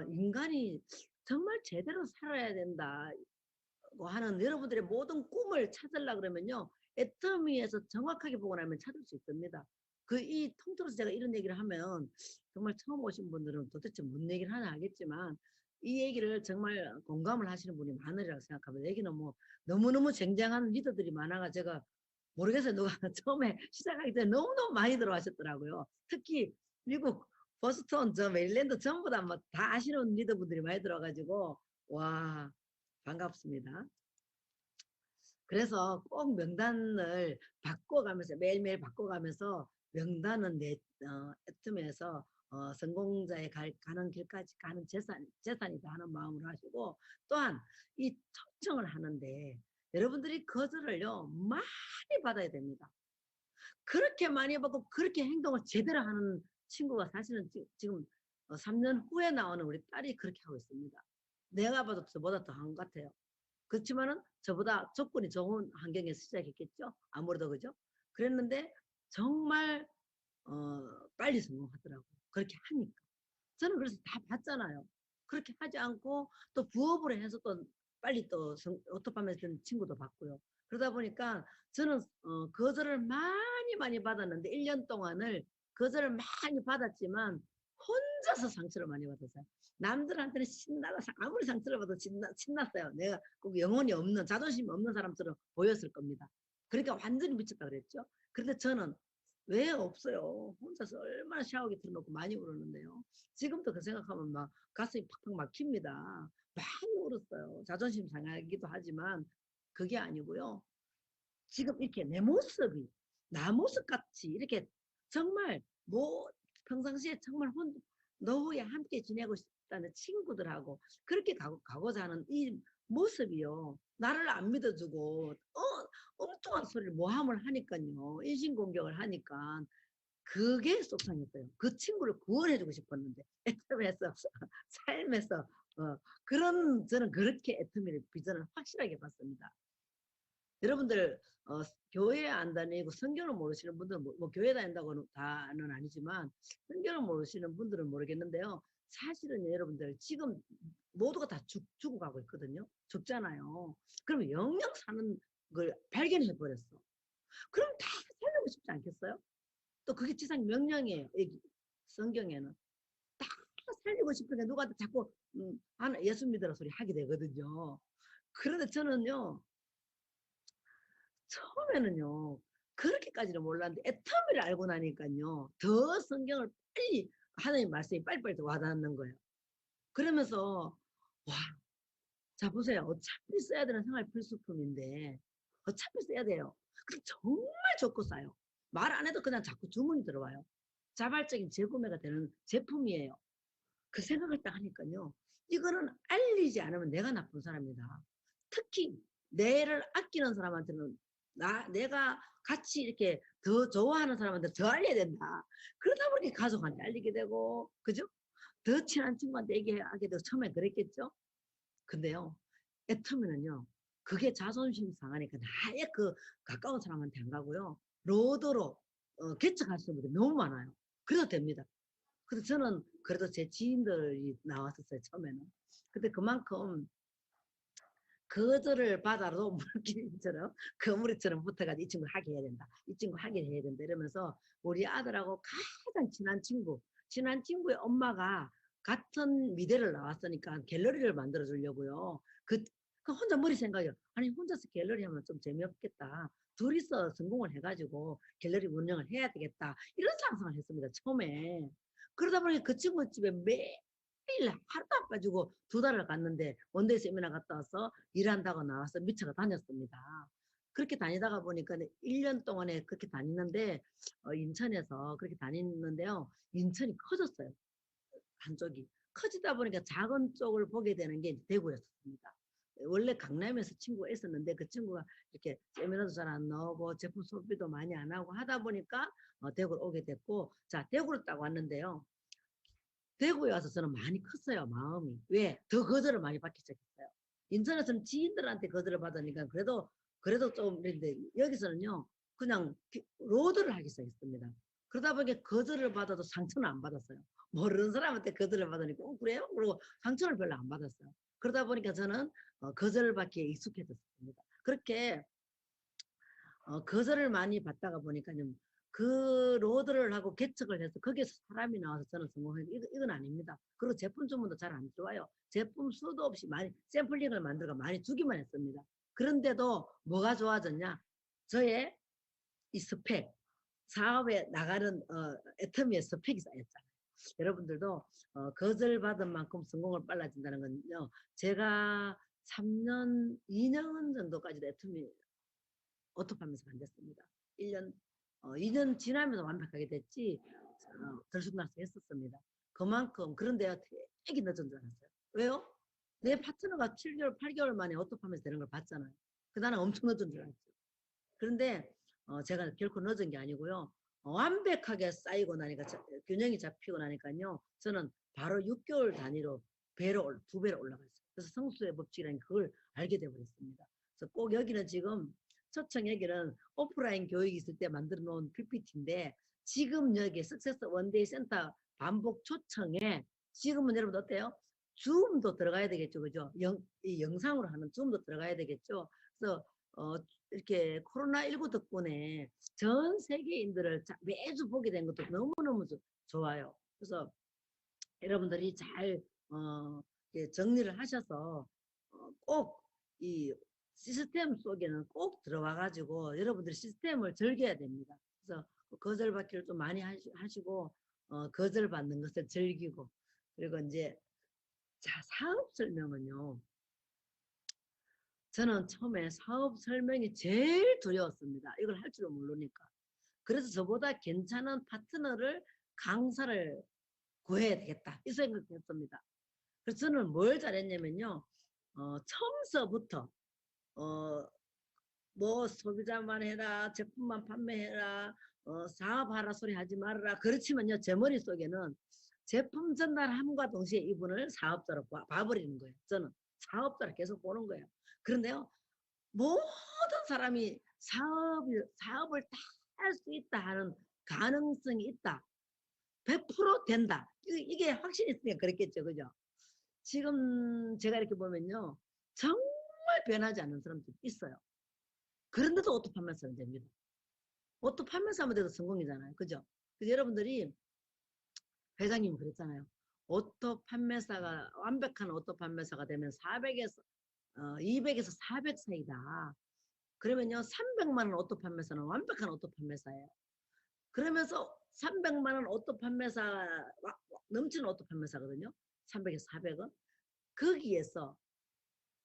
인간이 정말 제대로 살아야 된다 하는 여러분들의 모든 꿈을 찾으려고 그러면요 애터미에서 정확하게 보고 나면 찾을 수 있습니다. 이 통틀어서 제가 이런 얘기를 하면 정말 처음 오신 분들은 도대체 무슨 얘기를 하나 하겠지만 이 얘기를 정말 공감을 하시는 분이 많으리라고 생각합니다. 여기는 뭐 너무너무 쟁쟁한 리더들이 많아가 제가 모르겠어요. 누가 처음에 시작하기 전에 너무너무 많이 들어가셨더라고요. 특히 미국 보스턴, 메릴랜드 전부 다 뭐 다 아시는 리더분들이 많이 들어가지고 와, 반갑습니다. 그래서 꼭 명단을 바꿔가면서 매일매일 바꿔가면서 명단은 애텀에서 성공자에 가는 길까지 가는 재산이다 하는 마음으로 하시고, 또한 이 초청을 하는데 여러분들이 거절을요 많이 받아야 됩니다. 그렇게 많이 받고 그렇게 행동을 제대로 하는 친구가 사실은 지금 3년 후에 나오는 우리 딸이 그렇게 하고 있습니다. 내가 봐도 저보다 더 한 것 같아요. 그렇지만은 저보다 조건이 좋은 환경에서 시작했겠죠. 아무래도 그죠. 그랬는데 정말 빨리 성공하더라고요. 그렇게 하니까. 저는 그래서 다 봤잖아요. 그렇게 하지 않고 또 부업으로 해서 또 빨리 또 오토팜에서 되는 친구도 봤고요. 그러다 보니까 저는 거절을 많이 받았는데 1년 동안을 거절을 많이 받았지만 혼자서 상처를 많이 받았어요. 남들한테는 신나가 아무리 상처를 받아도 신났어요. 내가 꼭 영혼이 없는 자존심이 없는 사람처럼 보였을 겁니다. 그러니까 완전히 미쳤다 그랬죠. 그런데 저는 왜 없어요. 혼자서 얼마나 샤워기 틀어놓고 많이 울었는데요. 지금도 그 생각하면 막 가슴이 팍팍 막힙니다. 많이 울었어요. 자존심 상하기도 하지만 그게 아니고요. 지금 이렇게 내 모습이 나 모습같이 이렇게 정말 뭐 평상시에 정말 노후에 함께 지내고 싶다는 친구들하고 그렇게 가고자 하는 이 모습이요. 나를 안 믿어주고 엉뚱한 소리를 모함을 하니까요. 인신공격을 하니까 그게 속상했어요. 그 친구를 구원해주고 싶었는데 애텀에서 삶에서 저는 그렇게 애텀의 비전을 확실하게 봤습니다. 여러분들 교회 안 다니고 성경을 모르시는 분들은 뭐 교회 다닌다고는 다는 아니지만 성경을 모르시는 분들은 모르겠는데요. 사실은 여러분들 지금 모두가 다 죽어가고 있거든요. 죽잖아요. 그럼 영영 사는 걸 발견해 버렸어. 그럼 다 살려고 싶지 않겠어요? 또 그게 지상 명령이에요. 여기 성경에는 다 살리고 싶은데 누구한테 자꾸 예수 믿으라 소리 하게 되거든요. 그런데 저는요 처음에는요 그렇게까지는 몰랐는데 애터미를 알고 나니까요 더 성경을 빨리 하나님 말씀이 빨리빨리 와닿는 거예요. 그러면서 와, 자 보세요. 어차피 써야 되는 생활 필수품인데 어차피 써야 돼요. 근데 정말 적고 싸요. 말 안 해도 그냥 자꾸 주문이 들어와요. 자발적인 재구매가 되는 제품이에요. 그 생각을 딱 하니까요. 이거는 알리지 않으면 내가 나쁜 사람이다. 특히 내를 아끼는 사람한테는 내가 같이 이렇게 더 좋아하는 사람한테 더 알려야 된다. 그러다 보니 가족한테 알리게 되고, 그죠? 더 친한 친구한테 얘기하게 되고, 처음에 그랬겠죠? 근데요, 애터미는요, 그게 자존심 상하니까 아예 그 가까운 사람한테 안 가고요. 로드로 개척하시는 분들이 너무 많아요. 그래도 됩니다. 그래서 저는 그래도 제 지인들이 나왔었어요, 처음에는. 근데 그만큼 거절을 받아도 물기처럼 거물이처럼 붙어가지고 이 친구 하게 해야 된다. 이 친구 하게 해야 된다. 이러면서 우리 아들하고 가장 친한 친구의 엄마가 같은 미대를 나왔으니까 갤러리를 만들어 주려고요. 그 혼자 머리 생각이요. 아니 혼자서 갤러리 하면 좀 재미없겠다. 둘이서 성공을 해가지고 갤러리 운영을 해야 되겠다. 이런 상상을 했습니다. 처음에. 그러다 보니 그 친구 집에 매일 하루도 안 빠지고 2달을 갔는데 원데이 세미나 갔다 와서 일한다고 나와서 미쳐가 다녔습니다. 그렇게 다니다가 보니까 1년 동안에 그렇게 다니는데 인천에서 그렇게 다니는데요. 인천이 커졌어요. 한쪽이. 커지다 보니까 작은 쪽을 보게 되는 게 대구였습니다. 원래 강남에서 친구가 있었는데 그 친구가 이렇게 세미나도 잘 안 나오고 제품 소비도 많이 안 하고 하다 보니까 대구로 오게 됐고, 자 대구로 딱 왔는데요. 대구에 와서 저는 많이 컸어요, 마음이. 왜? 더 거절을 많이 받기 시작했어요. 인천에서는 지인들한테 거절을 받으니까 그래도 좀 그런데 여기서는요 그냥 로드를 하기 시작했습니다. 그러다 보니까 거절을 받아도 상처는 안 받았어요. 모르는 사람한테 거절을 받으니까 그래요? 그리고 상처를 별로 안 받았어요. 그러다 보니까 저는 거절을 받기에 익숙해졌습니다. 그렇게 거절을 많이 받다가 보니까 그 로드를 하고 개척을 해서 거기에서 사람이 나와서 저는 성공해요. 이건 아닙니다. 그리고 제품 주문도 잘 안 좋아요. 제품 수도 없이 많이 샘플링을 만들고 많이 주기만 했습니다. 그런데도 뭐가 좋아졌냐? 저의 이 스펙, 사업에 나가는 애터미의 스펙이 쌓였잖아요. 여러분들도 거절받은 만큼 성공을 빨라진다는 건요. 제가 3년, 2년 정도까지도 애터미 오토하면서 만졌습니다. 2년 지나면서 완벽하게 됐지 들쑥날쑥 했었습니다. 그만큼 그런데요 되게 늦은 줄 알았어요. 왜요? 내 파트너가 7개월, 8개월 만에 오토하면서 되는 걸 봤잖아요. 나는 엄청 늦은 줄 알았죠. 그런데 제가 결코 늦은 게 아니고요. 완벽하게 쌓이고 나니까 균형이 잡히고 나니까요. 저는 바로 6개월 단위로 2배로 올라갔어요. 그래서 성수의 법칙이라는 그걸 알게 되어버렸습니다. 그래서 꼭 여기는 지금 초청 여기는 오프라인 교육이 있을 때 만들어 놓은 PPT인데 지금 여기 석세스 원데이 센터 반복 초청에 지금은 여러분 어때요? 줌도 들어가야 되겠죠. 그죠? 이 영상으로 하는 줌도 들어가야 되겠죠. 그래서 이렇게 코로나19 덕분에 전 세계인들을 매주 보게 된 것도 너무너무 좋아요. 그래서 여러분들이 잘 정리를 하셔서 꼭 이 시스템 속에는 꼭 들어와 가지고 여러분들이 시스템을 즐겨야 됩니다. 그래서 거절받기를 좀 많이 하시고 거절받는 것을 즐기고 그리고 이제 자 사업 설명은요. 저는 처음에 사업 설명이 제일 두려웠습니다. 이걸 할 줄은 모르니까. 그래서 저보다 괜찮은 파트너를 강사를 구해야 되겠다. 이 생각했습니다. 그래서 저는 뭘 잘했냐면요. 처음서부터 뭐 소비자만 해라, 제품만 판매해라, 사업하라 소리 하지 말아라. 그렇지만요. 제 머릿속에는 제품 전달함과 동시에 이분을 사업자로 봐버리는 거예요. 저는 사업자로 계속 보는 거예요. 그런데요. 모든 사람이 사업을 다 할 수 있다 하는 가능성이 있다. 100% 된다. 이게 확신이 있으니까 그랬겠죠. 그죠? 지금 제가 이렇게 보면요. 정말 변하지 않는 사람들 있어요. 그런데도 오토 판매사는 됩니다. 오토 판매사만 돼도 성공이잖아요. 그죠? 그래서 여러분들이 회장님이 그랬잖아요. 오토 판매사가 완벽한 오토 판매사가 되면 200에서 400 사이다. 그러면요 300만 원 오토 판매사는 완벽한 오토 판매사예요. 그러면서 300만 원 오토 판매사 넘치는 오토 판매사거든요. 300에서 400은 거기에서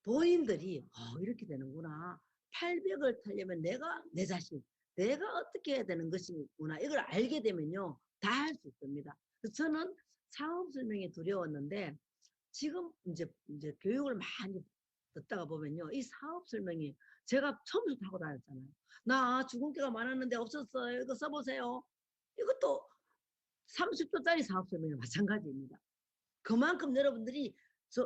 본인들이 이렇게 되는구나. 800을 타려면 내 자신 내가 어떻게 해야 되는 것이구나. 이걸 알게 되면요 다 할 수 있습니다. 저는 사업 설명이 두려웠는데 지금 이제 교육을 많이 듣다가 보면요 이 사업 설명이 제가 처음부터 하고 다녔잖아요. 나 주근깨가 많았는데 없었어요. 이거 써보세요. 이것도 30초짜리 사업 설명이 마찬가지입니다. 그만큼 여러분들이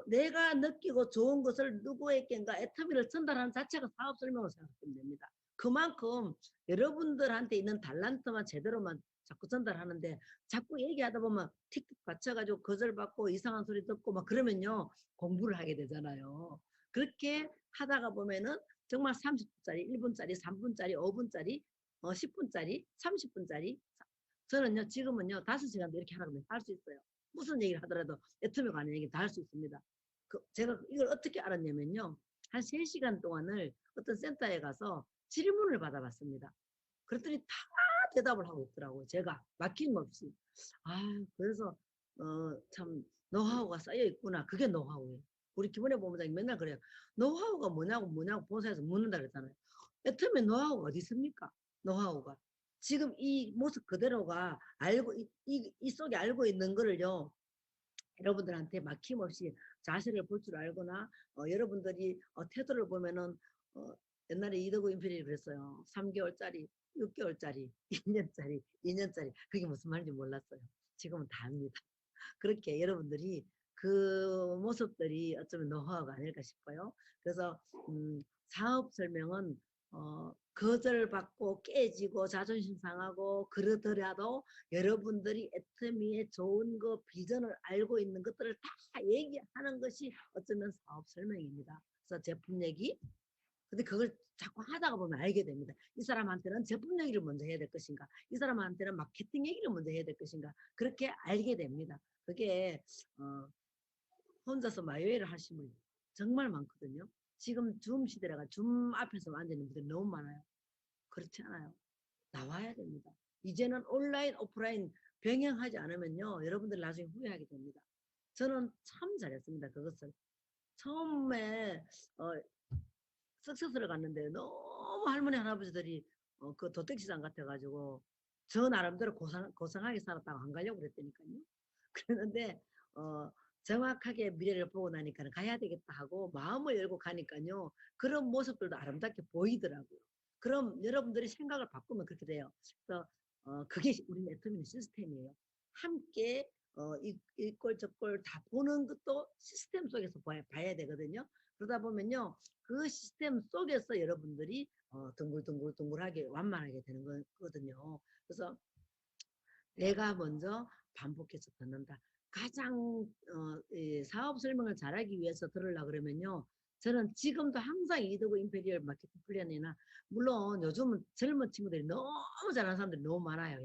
내가 느끼고 좋은 것을 누구에게인가 애터미를 전달하는 자체가 사업 설명으로 생각하면 됩니다. 그만큼 여러분들한테 있는 달란트만 제대로만 자꾸 전달하는데 자꾸 얘기하다 보면 틱틱 받쳐가지고 거절받고 이상한 소리 듣고 막 그러면요 공부를 하게 되잖아요. 그렇게 하다가 보면은 정말 30분짜리, 1분짜리, 3분짜리, 5분짜리, 10분짜리, 30분짜리 저는요 지금은요 5시간도 이렇게 하라고 할 수 있어요. 무슨 얘기를 하더라도 애터미 관한 얘기 다 할 수 있습니다. 제가 이걸 어떻게 알았냐면요. 한 3시간 동안을 어떤 센터에 가서 질문을 받아봤습니다. 그랬더니 다 대답을 하고 있더라고요. 제가 막힘없이. 그래서 참 노하우가 쌓여 있구나. 그게 노하우예요. 우리 김원혜 본부장이 맨날 그래요. 노하우가 뭐냐고 본사에서 묻는다 그랬잖아요. 애터미 노하우가 어디 있습니까? 노하우가. 지금 이 모습 그대로가 이 속에 알고 있는 거를요. 여러분들한테 막힘없이 자세를 볼 줄 알거나 여러분들이 태도를 보면은 옛날에 이덕우 인필이 그랬어요. 3개월짜리, 6개월짜리, 1년짜리, 2년짜리 그게 무슨 말인지 몰랐어요. 지금은 다 압니다. 그렇게 여러분들이 그 모습들이 어쩌면 노하우가 아닐까 싶어요. 그래서 사업 설명은 거절받고 깨지고 자존심 상하고 그러더라도 여러분들이 애터미의 좋은 거 비전을 알고 있는 것들을 다 얘기하는 것이 어쩌면 사업 설명입니다. 그래서 제품 얘기 근데 그걸 자꾸 하다가 보면 알게 됩니다. 이 사람한테는 제품 얘기를 먼저 해야 될 것인가 이 사람한테는 마케팅 얘기를 먼저 해야 될 것인가 그렇게 알게 됩니다. 그게 혼자서 마이웨이를 하시는 분 정말 많거든요. 지금 줌 시대라가 줌 앞에서 앉아있는 분들이 너무 많아요. 그렇지 않아요. 나와야 됩니다. 이제는 온라인, 오프라인 병행하지 않으면요, 여러분들 나중에 후회하게 됩니다. 저는 참 잘했습니다. 그것을 처음에 석서스를 갔는데 너무 할머니 할아버지들이 그 도택시장 같아가지고 저 나름대로 고상하게 살았다고 안 가려고 그랬다니까요. 그랬는데 정확하게 미래를 보고 나니까 가야 되겠다 하고 마음을 열고 가니까요, 그런 모습들도 아름답게 보이더라고요. 그럼 여러분들이 생각을 바꾸면 그렇게 돼요. 그래서 그게 우리 네트워크 시스템이에요. 함께 이꼴 저꼴 다 보는 것도 시스템 속에서 봐야 되거든요. 그러다 보면요, 그 시스템 속에서 여러분들이 둥글둥글둥글하게 완만하게 되는 거거든요. 그래서 내가 먼저 반복해서 듣는다. 가장 사업 설명을 잘하기 위해서 들으려고 그러면요, 저는 지금도 항상 이더고 임페리얼 마케팅 플랜이나, 물론 요즘은 젊은 친구들이 너무 잘하는 사람들이 너무 많아요.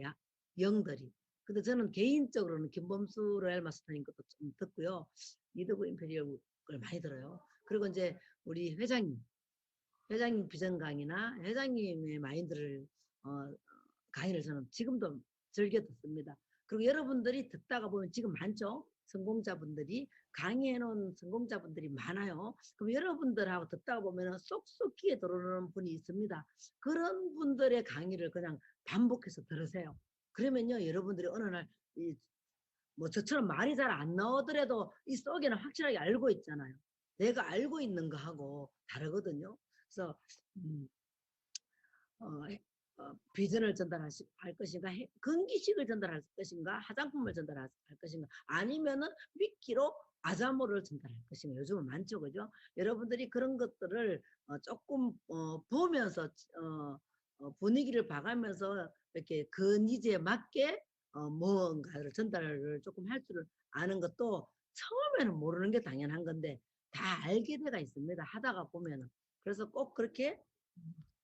영들이. 근데 저는 개인적으로는 김범수 로얄 마스터님 것도 좀 듣고요, 이더고 임페리얼을 많이 들어요. 그리고 이제 우리 회장님 비전 강의나 회장님의 마인드를 강의를 저는 지금도 즐겨 듣습니다. 그리고 여러분들이 듣다가 보면 지금 많죠? 성공자분들이, 강의해놓은 성공자분들이 많아요. 그럼 여러분들하고 듣다가 보면 쏙쏙 귀에 들어오는 분이 있습니다. 그런 분들의 강의를 그냥 반복해서 들으세요. 그러면요, 여러분들이 어느 날 뭐 저처럼 말이 잘 안 나오더라도 이 속에는 확실하게 알고 있잖아요. 내가 알고 있는 거하고 다르거든요. 그래서 비전을 전달할 것인가, 건기식을 전달할 것인가, 화장품을 전달할 것인가, 아니면은 미끼로 아자모를 전달할 것인가. 요즘은 많죠, 그죠? 여러분들이 그런 것들을 조금 보면서 분위기를 봐가면서 이렇게 그 니즈에 맞게 뭔가를 전달을 조금 할 줄을 아는 것도 처음에는 모르는 게 당연한 건데 다 알게 돼가 있습니다. 하다가 보면은. 그래서 꼭 그렇게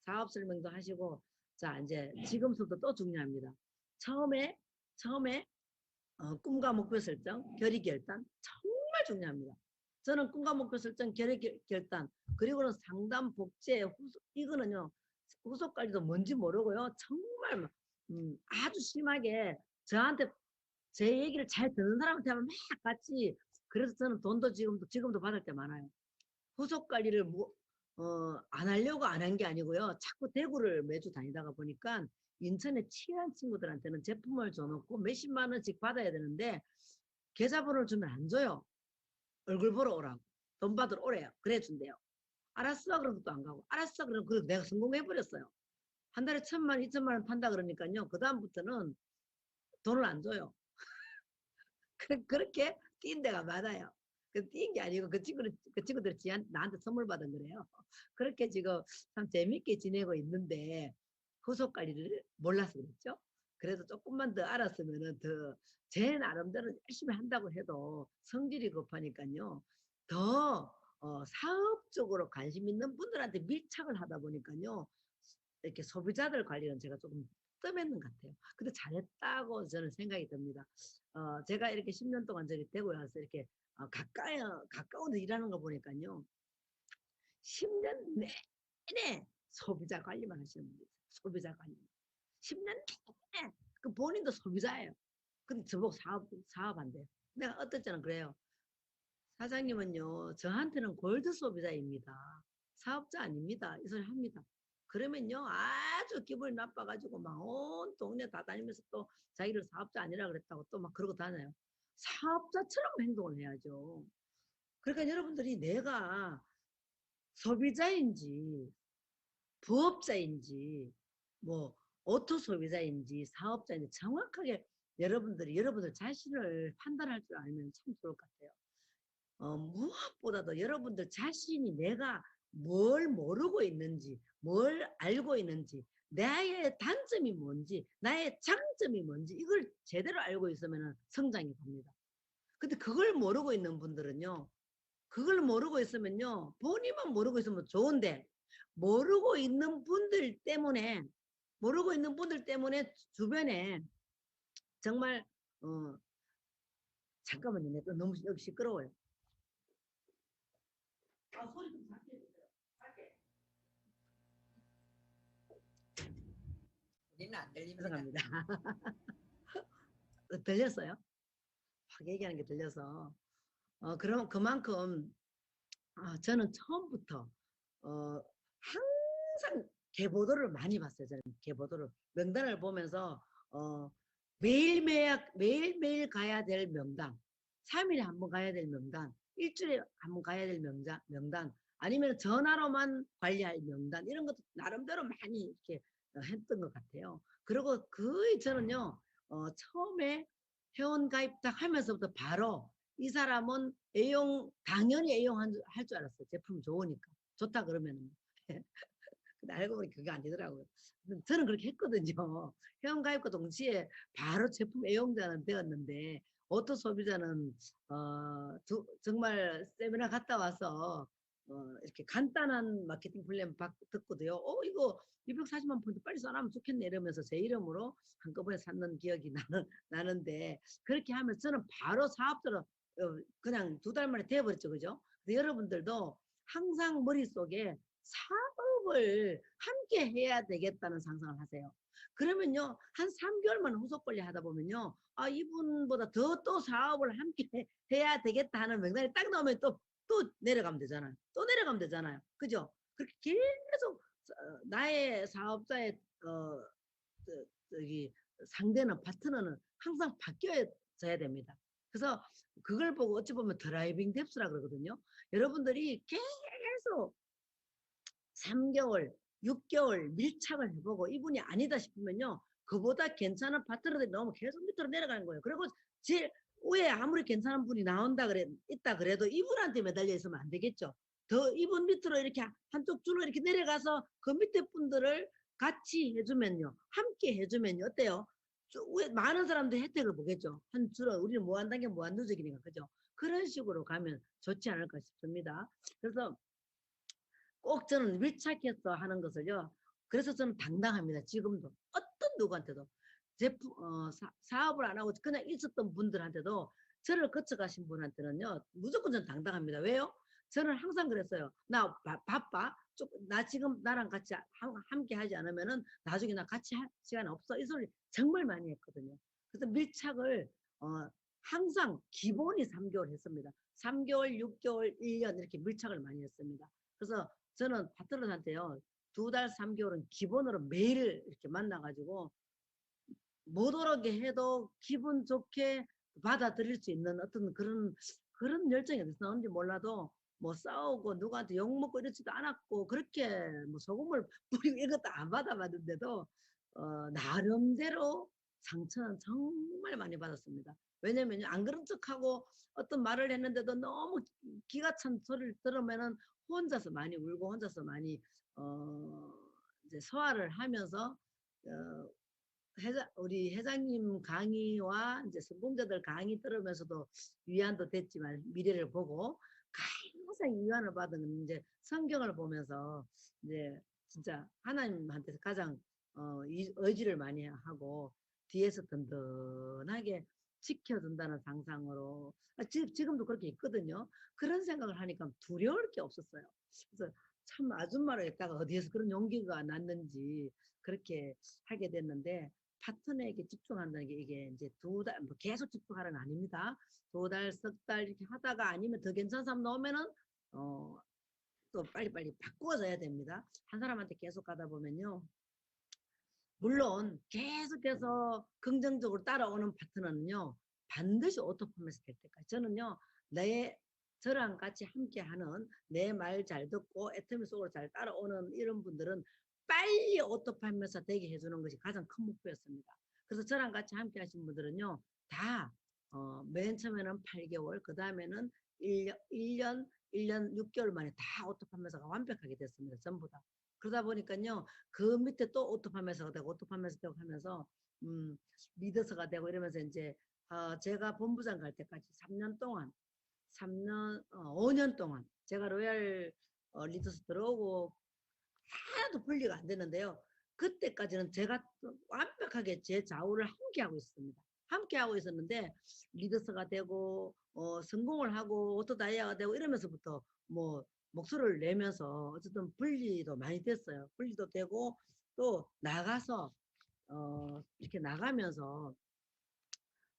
사업 설명도 하시고, 자, 이제 지금부터 또 중요합니다. 처음에 꿈과 목표 설정, 결의 결단 정말 중요합니다. 저는 꿈과 목표 설정, 결의 결단, 그리고는 상담 복제, 이거는요, 후속 관리도 뭔지 모르고요, 정말 아주 심하게 저한테 제 얘기를 잘 듣는 사람한테 하면 막 같이, 그래서 저는 돈도 지금도 받을 때 많아요. 후속 관리를 안 하려고 안 한 게 아니고요. 자꾸 대구를 매주 다니다가 보니까 인천에 친한 친구들한테는 제품을 줘놓고 몇십만 원씩 받아야 되는데 계좌번호를 주면 안 줘요. 얼굴 보러 오라고. 돈 받으러 오래요. 그래 준대요. 알았어. 그럼 또 안 가고. 알았어. 그럼 내가 성공해버렸어요. 한 달에 1,000만, 2,000만 원 판다 그러니까요. 그 다음부터는 돈을 안 줘요. 그렇게 뛴 데가 많아요. 뛴 게 아니고 그 친구들이 나한테 선물 받은 거래요. 그렇게 지금 참 재밌게 지내고 있는데 후속 관리를 몰라서 그랬죠. 그래서 조금만 더 알았으면은 더 제 나름대로 열심히 한다고 해도 성질이 급하니까요. 더 사업적으로 관심 있는 분들한테 밀착을 하다 보니까요. 이렇게 소비자들 관리는 제가 조금 뜸했는 것 같아요. 근데 잘했다고 저는 생각이 듭니다. 제가 이렇게 10년 동안 저기 대구에 와서 이렇게 가까운 데 일하는 거 보니까요. 10년 내내 소비자 관리만 하시는 분들, 소비자 관리. 10년 내내 그 본인도 소비자예요. 근데 저보고 사업한대요. 내가 어떨 때는 그래요. 사장님은요, 저한테는 골드 소비자입니다. 사업자 아닙니다. 이 소리 합니다. 그러면요, 아주 기분이 나빠가지고 막 온 동네 다 다니면서 또 자기를 사업자 아니라 그랬다고 또 막 그러고 다녀요. 사업자처럼 행동을 해야죠. 그러니까 여러분들이 내가 소비자인지 부업자인지 뭐 오토 소비자인지 사업자인지 정확하게 여러분들 자신을 판단할 줄 알면 참 좋을 것 같아요. 무엇보다도 여러분들 자신이 내가 뭘 모르고 있는지, 뭘 알고 있는지, 나의 단점이 뭔지, 나의 장점이 뭔지, 이걸 제대로 알고 있으면 성장이 됩니다. 근데 그걸 모르고 있는 분들은요, 그걸 모르고 있으면요, 본인만 모르고 있으면 좋은데, 모르고 있는 분들 때문에 주변에 정말, 잠깐만요, 내가 너무 여기 시끄러워요. 소리 좀 작게 해주세요. 우리는 안 들립니다. 죄송합니다. 들렸어요? 확 얘기하는 게 들려서. 그럼 그만큼 저는 처음부터 항상 계보도를 많이 봤어요. 저는 계보도를 명단을 보면서 매일매일 가야 될 명단, 3일에 한 번 가야 될 명단, 일주일에 한 번 가야 될 명단, 아니면 전화로만 관리할 명단 이런 것도 나름대로 많이 이렇게 했던 것 같아요. 그리고 거의 저는요 처음에 회원 가입 딱 하면서부터 바로 이 사람은 당연히 A용 할 줄 알았어요. 제품 좋으니까. 좋다 그러면은. 근데 알고 보니 그게 아니더라고요. 저는 그렇게 했거든요. 회원가입과 동시에 바로 제품 애용자는 되었는데, 어떤 소비자는, 정말 세미나 갔다 와서, 이렇게 간단한 마케팅 플랜 듣고도요, 이거 240만 포인트 빨리 써나면 좋겠네 이러면서 제 이름으로 한꺼번에 샀는 기억이 나는데, 그렇게 하면 저는 바로 사업자로 그냥 2달 만에 되어버렸죠. 그죠? 근데 여러분들도 항상 머릿속에 사업을 함께 해야 되겠다는 상상을 하세요. 그러면요, 한 3개월만 후속 관리 하다 보면요, 이분보다 더 또 사업을 함께 해야 되겠다 하는 명단이 딱 나오면 또 내려가면 되잖아요. 또 내려가면 되잖아요. 그죠? 그렇게 계속 나의 사업자의, 저기, 상대는, 파트너는 항상 바뀌어져야 됩니다. 그래서 그걸 보고 어찌 보면 드라이빙 뎁스라 그러거든요. 여러분들이 계속 3개월, 6개월 밀착을 해보고 이분이 아니다 싶으면요. 그보다 괜찮은 파트너들이 나오면 계속 밑으로 내려가는 거예요. 그리고 제일 위에 아무리 괜찮은 분이 있다 그래도 이분한테 매달려 있으면 안 되겠죠. 더 이분 밑으로 이렇게 한쪽 줄로 이렇게 내려가서 그 밑에 분들을 같이 해주면요. 함께 해주면요. 어때요? 많은 사람들이 혜택을 보겠죠. 한 줄로 우리는 무한단계 무한누적이니까 그죠? 그런 식으로 가면 좋지 않을까 싶습니다. 그래서 꼭 저는 밀착해서 하는 것을요. 그래서 저는 당당합니다. 지금도 어떤 누구한테도 사업을 안 하고 그냥 있었던 분들한테도 저를 거쳐가신 분한테는요. 무조건 저는 당당합니다. 왜요? 저는 항상 그랬어요. 나 바빠. 나 지금 나랑 같이 함께 하지 않으면은 나중에 나 같이 할 시간 없어. 이 소리 정말 많이 했거든요. 그래서 밀착을 항상 기본이 3개월 했습니다. 3개월, 6개월, 1년 이렇게 밀착을 많이 했습니다. 그래서 저는 파트너한테요. 2달, 3개월은 기본으로 매일 이렇게 만나가지고 못 오르게 해도 기분 좋게 받아들일 수 있는 어떤 그런 열정이 어디서 나오는지 몰라도 뭐 싸우고 누구한테 욕먹고 이러지도 않았고 그렇게 뭐 소금을 뿌리고 이것도 안 받아봤는데도 나름대로 상처는 정말 많이 받았습니다. 왜냐면 안 그런 척하고 어떤 말을 했는데도 너무 기가 찬 소리를 들으면은 혼자서 많이 울고 혼자서 많이 이제 소화를 하면서 우리 회장님 강의와 이제 성공자들 강의 들으면서도 위안도 됐지만 미래를 보고 가장 위안을 받은 건 이제 성경을 보면서 이제 진짜 하나님한테서 가장 의지를 많이 하고 뒤에서 든든하게 지켜준다는 상상으로 지금도 그렇게 있거든요. 그런 생각을 하니까 두려울 게 없었어요. 그래서 참 아줌마로 했다가 어디에서 그런 용기가 났는지 그렇게 하게 됐는데 파트너에게 집중한다는 게 이게 이제 2달, 뭐 계속 집중하는 건 아닙니다. 2달, 석 달 이렇게 하다가 아니면 더 괜찮은 사람 나오면은, 또 빨리빨리 바꿔줘야 됩니다. 한 사람한테 계속 가다 보면요. 물론 계속해서 긍정적으로 따라오는 파트너는요. 반드시 오토파면서 될 때까지. 저는요. 저랑 같이 함께하는 내 말 잘 듣고 애터미 속으로 잘 따라오는 이런 분들은 빨리 오토파면서 되게 해주는 것이 가장 큰 목표였습니다. 그래서 저랑 같이 함께 하신 분들은요. 다 맨 처음에는 8개월, 그 다음에는 1년 6개월 만에 다 오토파면서가 완벽하게 됐습니다. 전부 다. 그러다 보니까요. 그 밑에 또 오토파면서가 되고 오토파면서 되고 하면서 리더서가 되고 이러면서 이제 제가 본부장 갈 때까지 3년 동안 5년 동안 제가 로얄 리더스 들어오고 하나도 분리가 안 됐는데요. 그때까지는 제가 완벽하게 제 좌우를 함께 하고 있습니다. 함께 하고 있었는데 리더스가 되고 성공을 하고 오토다이아가 되고 이러면서부터 뭐 목소리를 내면서 어쨌든 분리도 많이 됐어요. 분리도 되고 또 나가서 이렇게 나가면서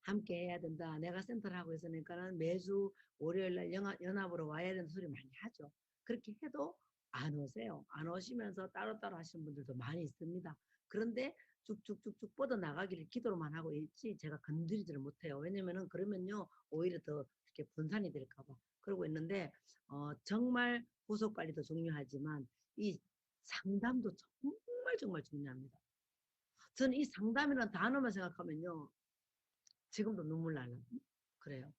함께 해야 된다. 내가 센터를 하고 있으니까는 매주 월요일 날 연합으로 와야 되는 소리 많이 하죠. 그렇게 해도 안 오세요. 안 오시면서 따로따로 하시는 분들도 많이 있습니다. 그런데 쭉쭉쭉쭉 뻗어나가기를 기도로만 하고 있지 제가 건드리지를 못해요. 왜냐면은 그러면요 오히려 더 이렇게 분산이 될까봐 그러고 있는데 정말 후속 관리도 중요하지만 이 상담도 정말 정말 중요합니다. 저는 이 상담이라는 단어만 생각하면요 지금도 눈물 나는 그래요.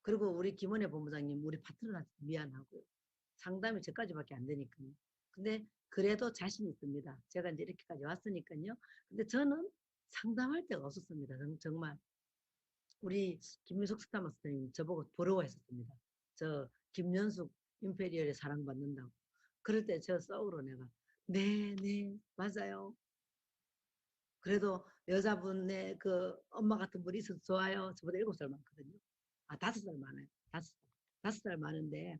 그리고 우리 김은혜 본부장님 우리 파트너한테 미안하고요. 상담이 저까지밖에 안 되니까요. 근데 그래도 자신 있습니다. 제가 이제 이렇게까지 왔으니까요. 근데 저는 상담할 데가 없었습니다. 정말 우리 김민석 스타 마스터님 저보고 부러워했었습니다. 저 김연숙 임페리얼에 사랑받는다고. 그럴 때 저 속으로 내가 네, 네, 맞아요. 그래도 여자분의 그 엄마 같은 분이 있어서 좋아요. 저보다 7살 많거든요. 아, 5살 많아요. 5살 많은데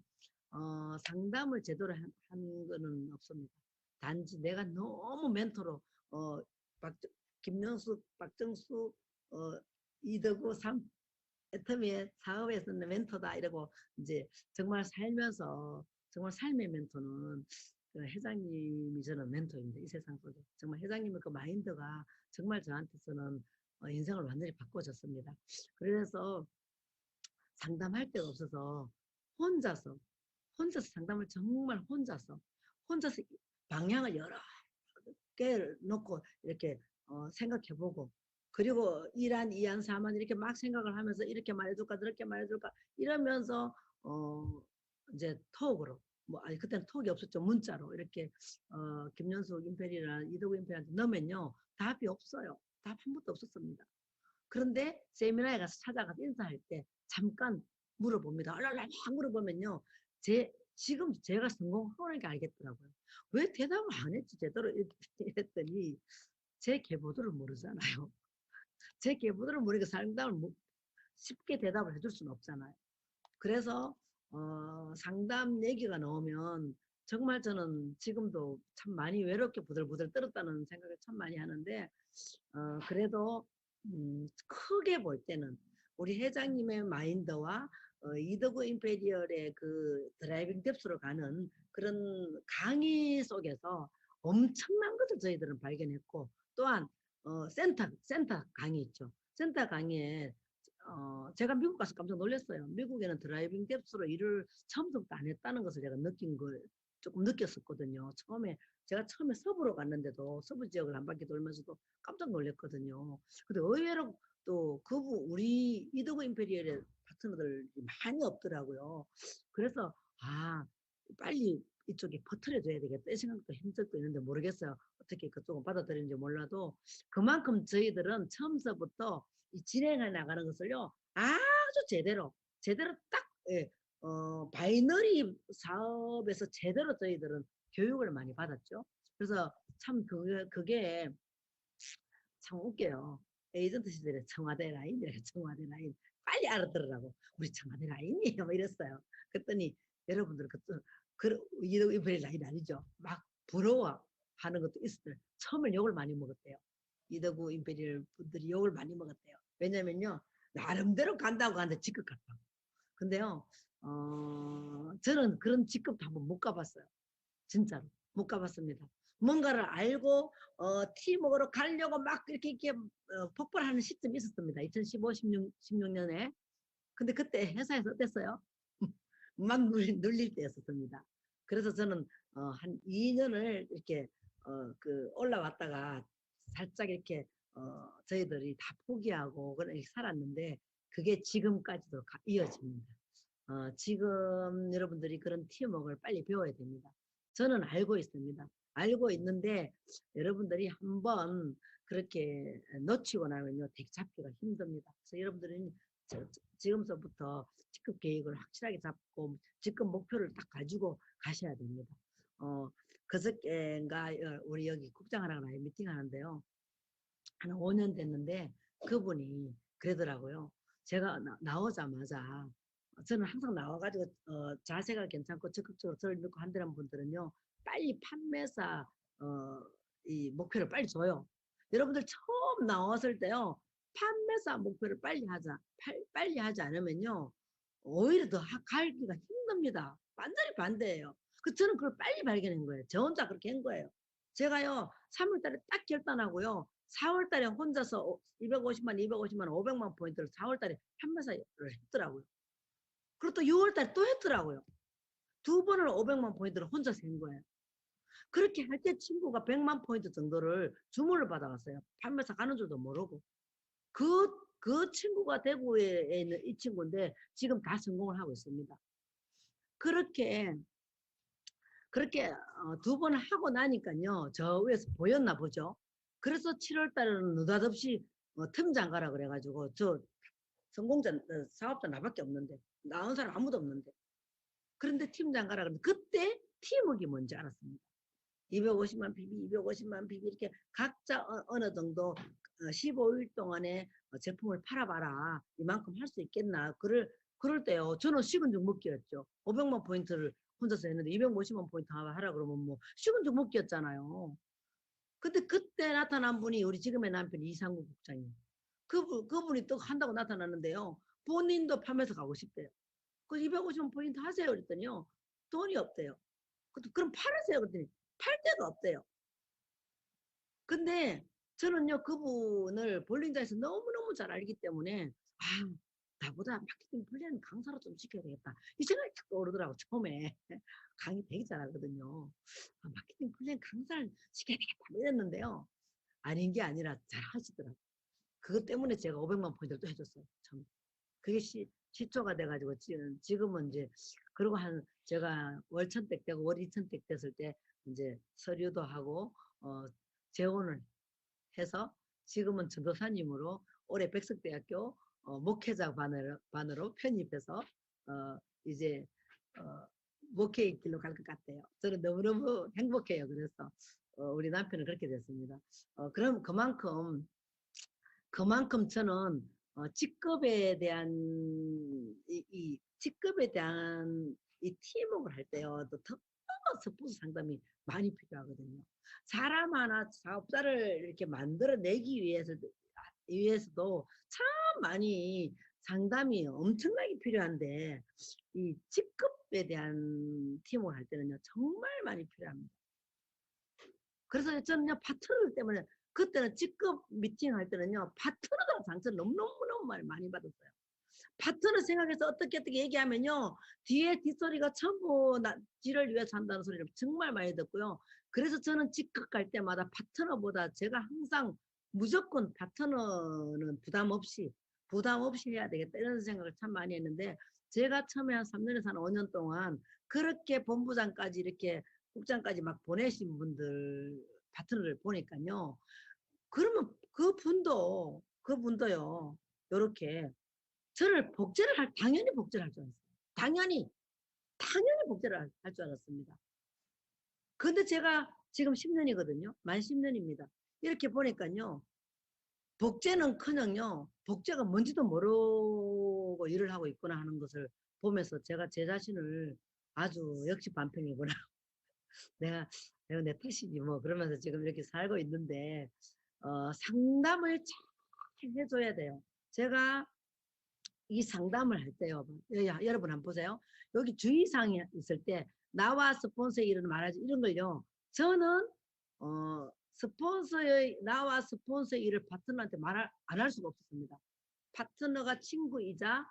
상담을 제대로 한 거는 없습니다. 단지 내가 너무 멘토로 어, 박, 김명숙, 박정수, 이덕우, 애터미의 사업에서는 멘토다 이러고 이제 정말 살면서 정말 삶의 멘토는 그 회장님이 저는 멘토입니다. 이 세상 속에 정말 회장님의 그 마인드가 정말 저한테서는 인생을 완전히 바꿔줬습니다. 그래서 상담할 데가 없어서 혼자서 상담을 정말 혼자서 방향을 여러 개를 놓고 이렇게 생각해보고 그리고 이란 이안 사만 이렇게 막 생각을 하면서 이렇게 말해줄까 저렇게 말해줄까 이러면서 이제 톡으로 뭐 아니 그때는 톡이 없었죠. 문자로 이렇게 김연숙 임페리랑 이도구 임페리한테 넣으면요 답이 없어요. 답 한 번도 없었습니다. 그런데 세미나에 가서 찾아가서 인사할 때 잠깐 물어봅니다. 얼랄라 막 물어보면요. 지금 제가 성공하는 게 알겠더라고요. 왜 대답을 안 했지 제대로 이랬더니 제 계보도를 모르잖아요. 제 계보도를 모르니까 상담을 쉽게 대답을 해줄 수는 없잖아요. 그래서 상담 얘기가 나오면 정말 저는 지금도 참 많이 외롭게 부들부들 떨었다는 생각을 참 많이 하는데 그래도 크게 볼 때는 우리 회장님의 마인드와 이더구 임페리얼의 그 드라이빙 뎁스로 가는 그런 강의 속에서 엄청난 것을 저희들은 발견했고 또한 센터 강의 있죠. 센터 강의에 제가 미국 가서 깜짝 놀랐어요. 미국에는 드라이빙 뎁스로 일을 처음부터 안 했다는 것을 제가 느낀 걸 조금 느꼈었거든요. 제가 처음에 서부로 갔는데도 서부 지역을 한 바퀴 돌면서도 깜짝 놀랐거든요. 근데 의외로 또 우리 이더그 임페리얼의 파트너들이 많이 없더라고요. 그래서 빨리 이쪽에 퍼뜨려줘야 되겠다 이 생각도 힘들고 있는데 모르겠어요. 어떻게 그쪽은 받아들이는지 몰라도 그만큼 저희들은 처음서부터 이 진행해 나가는 것을요 아주 제대로 딱 바이너리 사업에서 제대로 저희들은 교육을 많이 받았죠. 그래서 참 그게 참 웃겨요. 에이전트 시절에 청와대 라인, 청와대 라인 빨리 알아들으라고 우리 청와대 라인이에요. 뭐 이랬어요. 그랬더니 여러분들 이분의 라인 아니죠. 막 부러워하는 것도 있었어요. 처음에 욕을 많이 먹었대요. 이더구 임페리얼 분들이 욕을 많이 먹었대요. 왜냐면요 나름대로 간다고 하는데 직급 같다고. 근데요 저는 그런 직급도 한번 못 가봤어요. 진짜로 못 가봤습니다. 뭔가를 알고 팀워크로 가려고 막 이렇게 폭발하는 시점이 있었습니다. 2015, 16년에. 근데 그때 회사에서 어땠어요? 막 눌릴 때였었습니다. 그래서 저는 한 2년을 이렇게 올라왔다가 살짝 이렇게 저희들이 다 포기하고 그렇게 살았는데 그게 지금까지도 이어집니다. 지금 여러분들이 그런 팀워크를 빨리 배워야 됩니다. 저는 알고 있습니다. 알고 있는데 여러분들이 한번 그렇게 놓치고 나면요 덱 잡기가 힘듭니다. 그래서 여러분들은 지금서부터 직급 계획을 확실하게 잡고 직급 목표를 딱 가지고 가셔야 됩니다. 그저께인가 우리 여기 국장하랑 나이 미팅 하는데요. 한 5년 됐는데 그분이 그러더라고요. 제가 나오자마자 저는 항상 나와가지고 자세가 괜찮고 적극적으로 저를 믿고 한다는 분들은요 빨리 판매사 이 목표를 빨리 줘요. 여러분들 처음 나왔을 때요 판매사 목표를 빨리 하자. 빨리 하지 않으면요. 오히려 더 가기가 힘듭니다. 완전히 반대예요. 저는 그걸 빨리 발견한 거예요. 저 혼자 그렇게 한 거예요. 제가요, 3월 달에 딱 결단하고요. 4월 달에 혼자서 250만, 500만 포인트를 4월 달에 판매사를 했더라고요. 그리고 또 6월 달에 또 했더라고요. 두 번을 500만 포인트를 혼자서 한 거예요. 그렇게 할 때 친구가 100만 포인트 정도를 주문을 받아갔어요. 판매사 가는 줄도 모르고. 그 친구가 대구에 있는 이 친구인데 지금 다 성공을 하고 있습니다. 그렇게 두 번 하고 나니까요. 저 위에서 보였나 보죠. 그래서 7월 달에는 느닷없이 팀장 가라 그래가지고 저 성공자 사업자 나밖에 없는데 나온 사람 아무도 없는데 그런데 팀장 가라 그러는데 그때 팀워크가 뭔지 알았습니다. 250만 PB, 250만 PB 이렇게 각자 어느 정도 15일 동안에 제품을 팔아봐라. 이만큼 할 수 있겠나. 그럴 때요. 저는 식은 죽 먹기였죠. 500만 포인트를 혼자서 했는데 250만 포인트 하라 그러면 뭐 식은 죽 먹기였잖아요. 근데 그때 나타난 분이 우리 지금의 남편 이상국 국장님. 그분이 또 한다고 나타났는데요. 본인도 판매서 가고 싶대요. 그 250만 포인트 하세요. 그랬더니요. 돈이 없대요. 그럼 팔으세요. 그랬더니 팔 데가 없대요. 근데 저는요, 그분을 볼링장에서 너무너무 잘 알기 때문에, 나보다 마케팅 플랜 강사로 좀 시켜야 되겠다. 이 생각이 탁 떠오르더라고, 처음에. 강의 되게 잘하거든요. 마케팅 플랜 강사를 시켜야 되겠다. 이랬는데요. 아닌 게 아니라 잘 하시더라고요. 그것 때문에 제가 500만 포인트를 또 해줬어요. 참. 그게 시초가 돼가지고, 지금은 이제, 그리고 제가 월 1000댁 되고 월 2000댁 됐을 때, 이제 서류도 하고, 재혼을 해서 지금은 전도사님으로 올해 백석대학교 목회자 반으로 편입해서 이제 목회의 길로 갈 것 같아요. 저는 너무너무 행복해요. 그래서 우리 남편은 그렇게 됐습니다. 그럼 그만큼 저는 직급에 대한 직급에 대한 이 팀워크를 할 때요. 또 서포트 상담이 많이 필요하거든요. 사람 하나 사업자를 이렇게 만들어내기 위해서도 참 많이 상담이 엄청나게 필요한데 이 직급에 대한 팀워크를 할 때는요. 정말 많이 필요합니다. 그래서 저는요. 파트너 때문에 그때는 직급 미팅 할 때는요. 파트너랑 상처를 너무너무 많이 받았어요. 파트너 생각해서 어떻게 얘기하면요. 뒤에 뒷소리가 전부 지를 위해서 한다는 소리를 정말 많이 듣고요. 그래서 저는 직급 갈 때마다 파트너보다 제가 항상 무조건 파트너는 부담 없이 해야 되겠다. 이런 생각을 참 많이 했는데 제가 처음에 한 3년에서 한 5년 동안 그렇게 본부장까지 이렇게 국장까지 막 보내신 분들 파트너를 보니까요. 그러면 그분도요. 요렇게 저를 당연히 복제를 할 줄 알았어요. 당연히 복제를 할 줄 알았습니다. 근데 제가 지금 10년이거든요. 만 10년입니다. 이렇게 보니까요. 복제는커녕요. 복제가 뭔지도 모르고 일을 하고 있구나 하는 것을 보면서 제가 제 자신을 아주 역시 반평이구나. 내가 내 탓이지 뭐 그러면서 지금 이렇게 살고 있는데 상담을 잘 해줘야 돼요. 제가 이 상담을 할 때요. 여러분 한번 보세요. 여기 주의사항이 있을 때 나와 스폰서의 일은 말하지 이런 걸요. 저는 나와 스폰서의 일을 파트너한테 안 할 수가 없었습니다. 파트너가 친구이자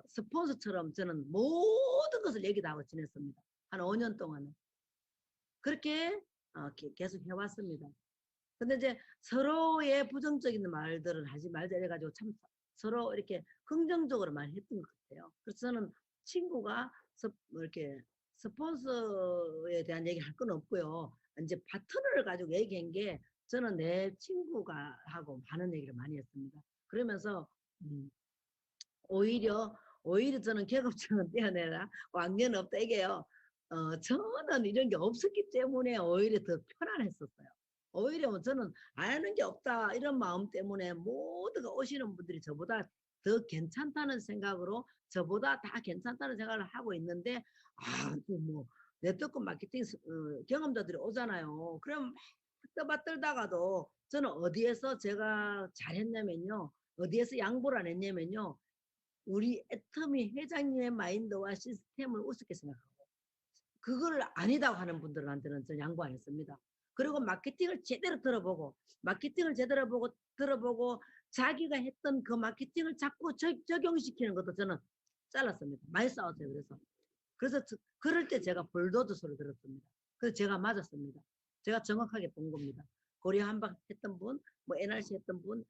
스폰서처럼 저는 모든 것을 얘기 다 하고 지냈습니다. 한 5년 동안은. 그렇게 계속 해왔습니다. 근데 이제 서로의 부정적인 말들을 하지 말자 이래가지고 참 서로 이렇게 긍정적으로 많이 했던 것 같아요. 그래서 저는 친구가 이렇게 스폰서에 대한 얘기 할 건 없고요. 이제 파트너를 가지고 얘기한 게 저는 내 친구가 하고 많은 얘기를 많이 했습니다. 그러면서 오히려 저는 계급층은 떼어내라 왕년 없다 이게요. 저는 이런 게 없었기 때문에 오히려 더 편안했었어요. 오히려 저는 아는 게 없다 이런 마음 때문에 모두가 오시는 분들이 저보다 더 괜찮다는 생각으로 저보다 다 괜찮다는 생각을 하고 있는데 뭐 네트워크 마케팅 경험자들이 오잖아요. 그럼 막 떠받들다가도 저는 어디에서 제가 잘했냐면요. 어디에서 양보를 안 했냐면요. 우리 애터미 회장님의 마인드와 시스템을 우습게 생각하고 그걸 아니다고 하는 분들한테는 전 양보 안 했습니다. 그리고 마케팅을 제대로 들어보고 마케팅을 제대로 보고 들어보고 자기가 했던 그 마케팅을 자꾸 적용시키는 것도 저는 잘랐습니다. 많이 싸웠어요. 그래서 그럴 때 제가 볼도드 소리 들었습니다. 그래서 제가 맞았습니다. 제가 정확하게 본 겁니다. 고려 한방 했던 분, 뭐 NRC 했던 분,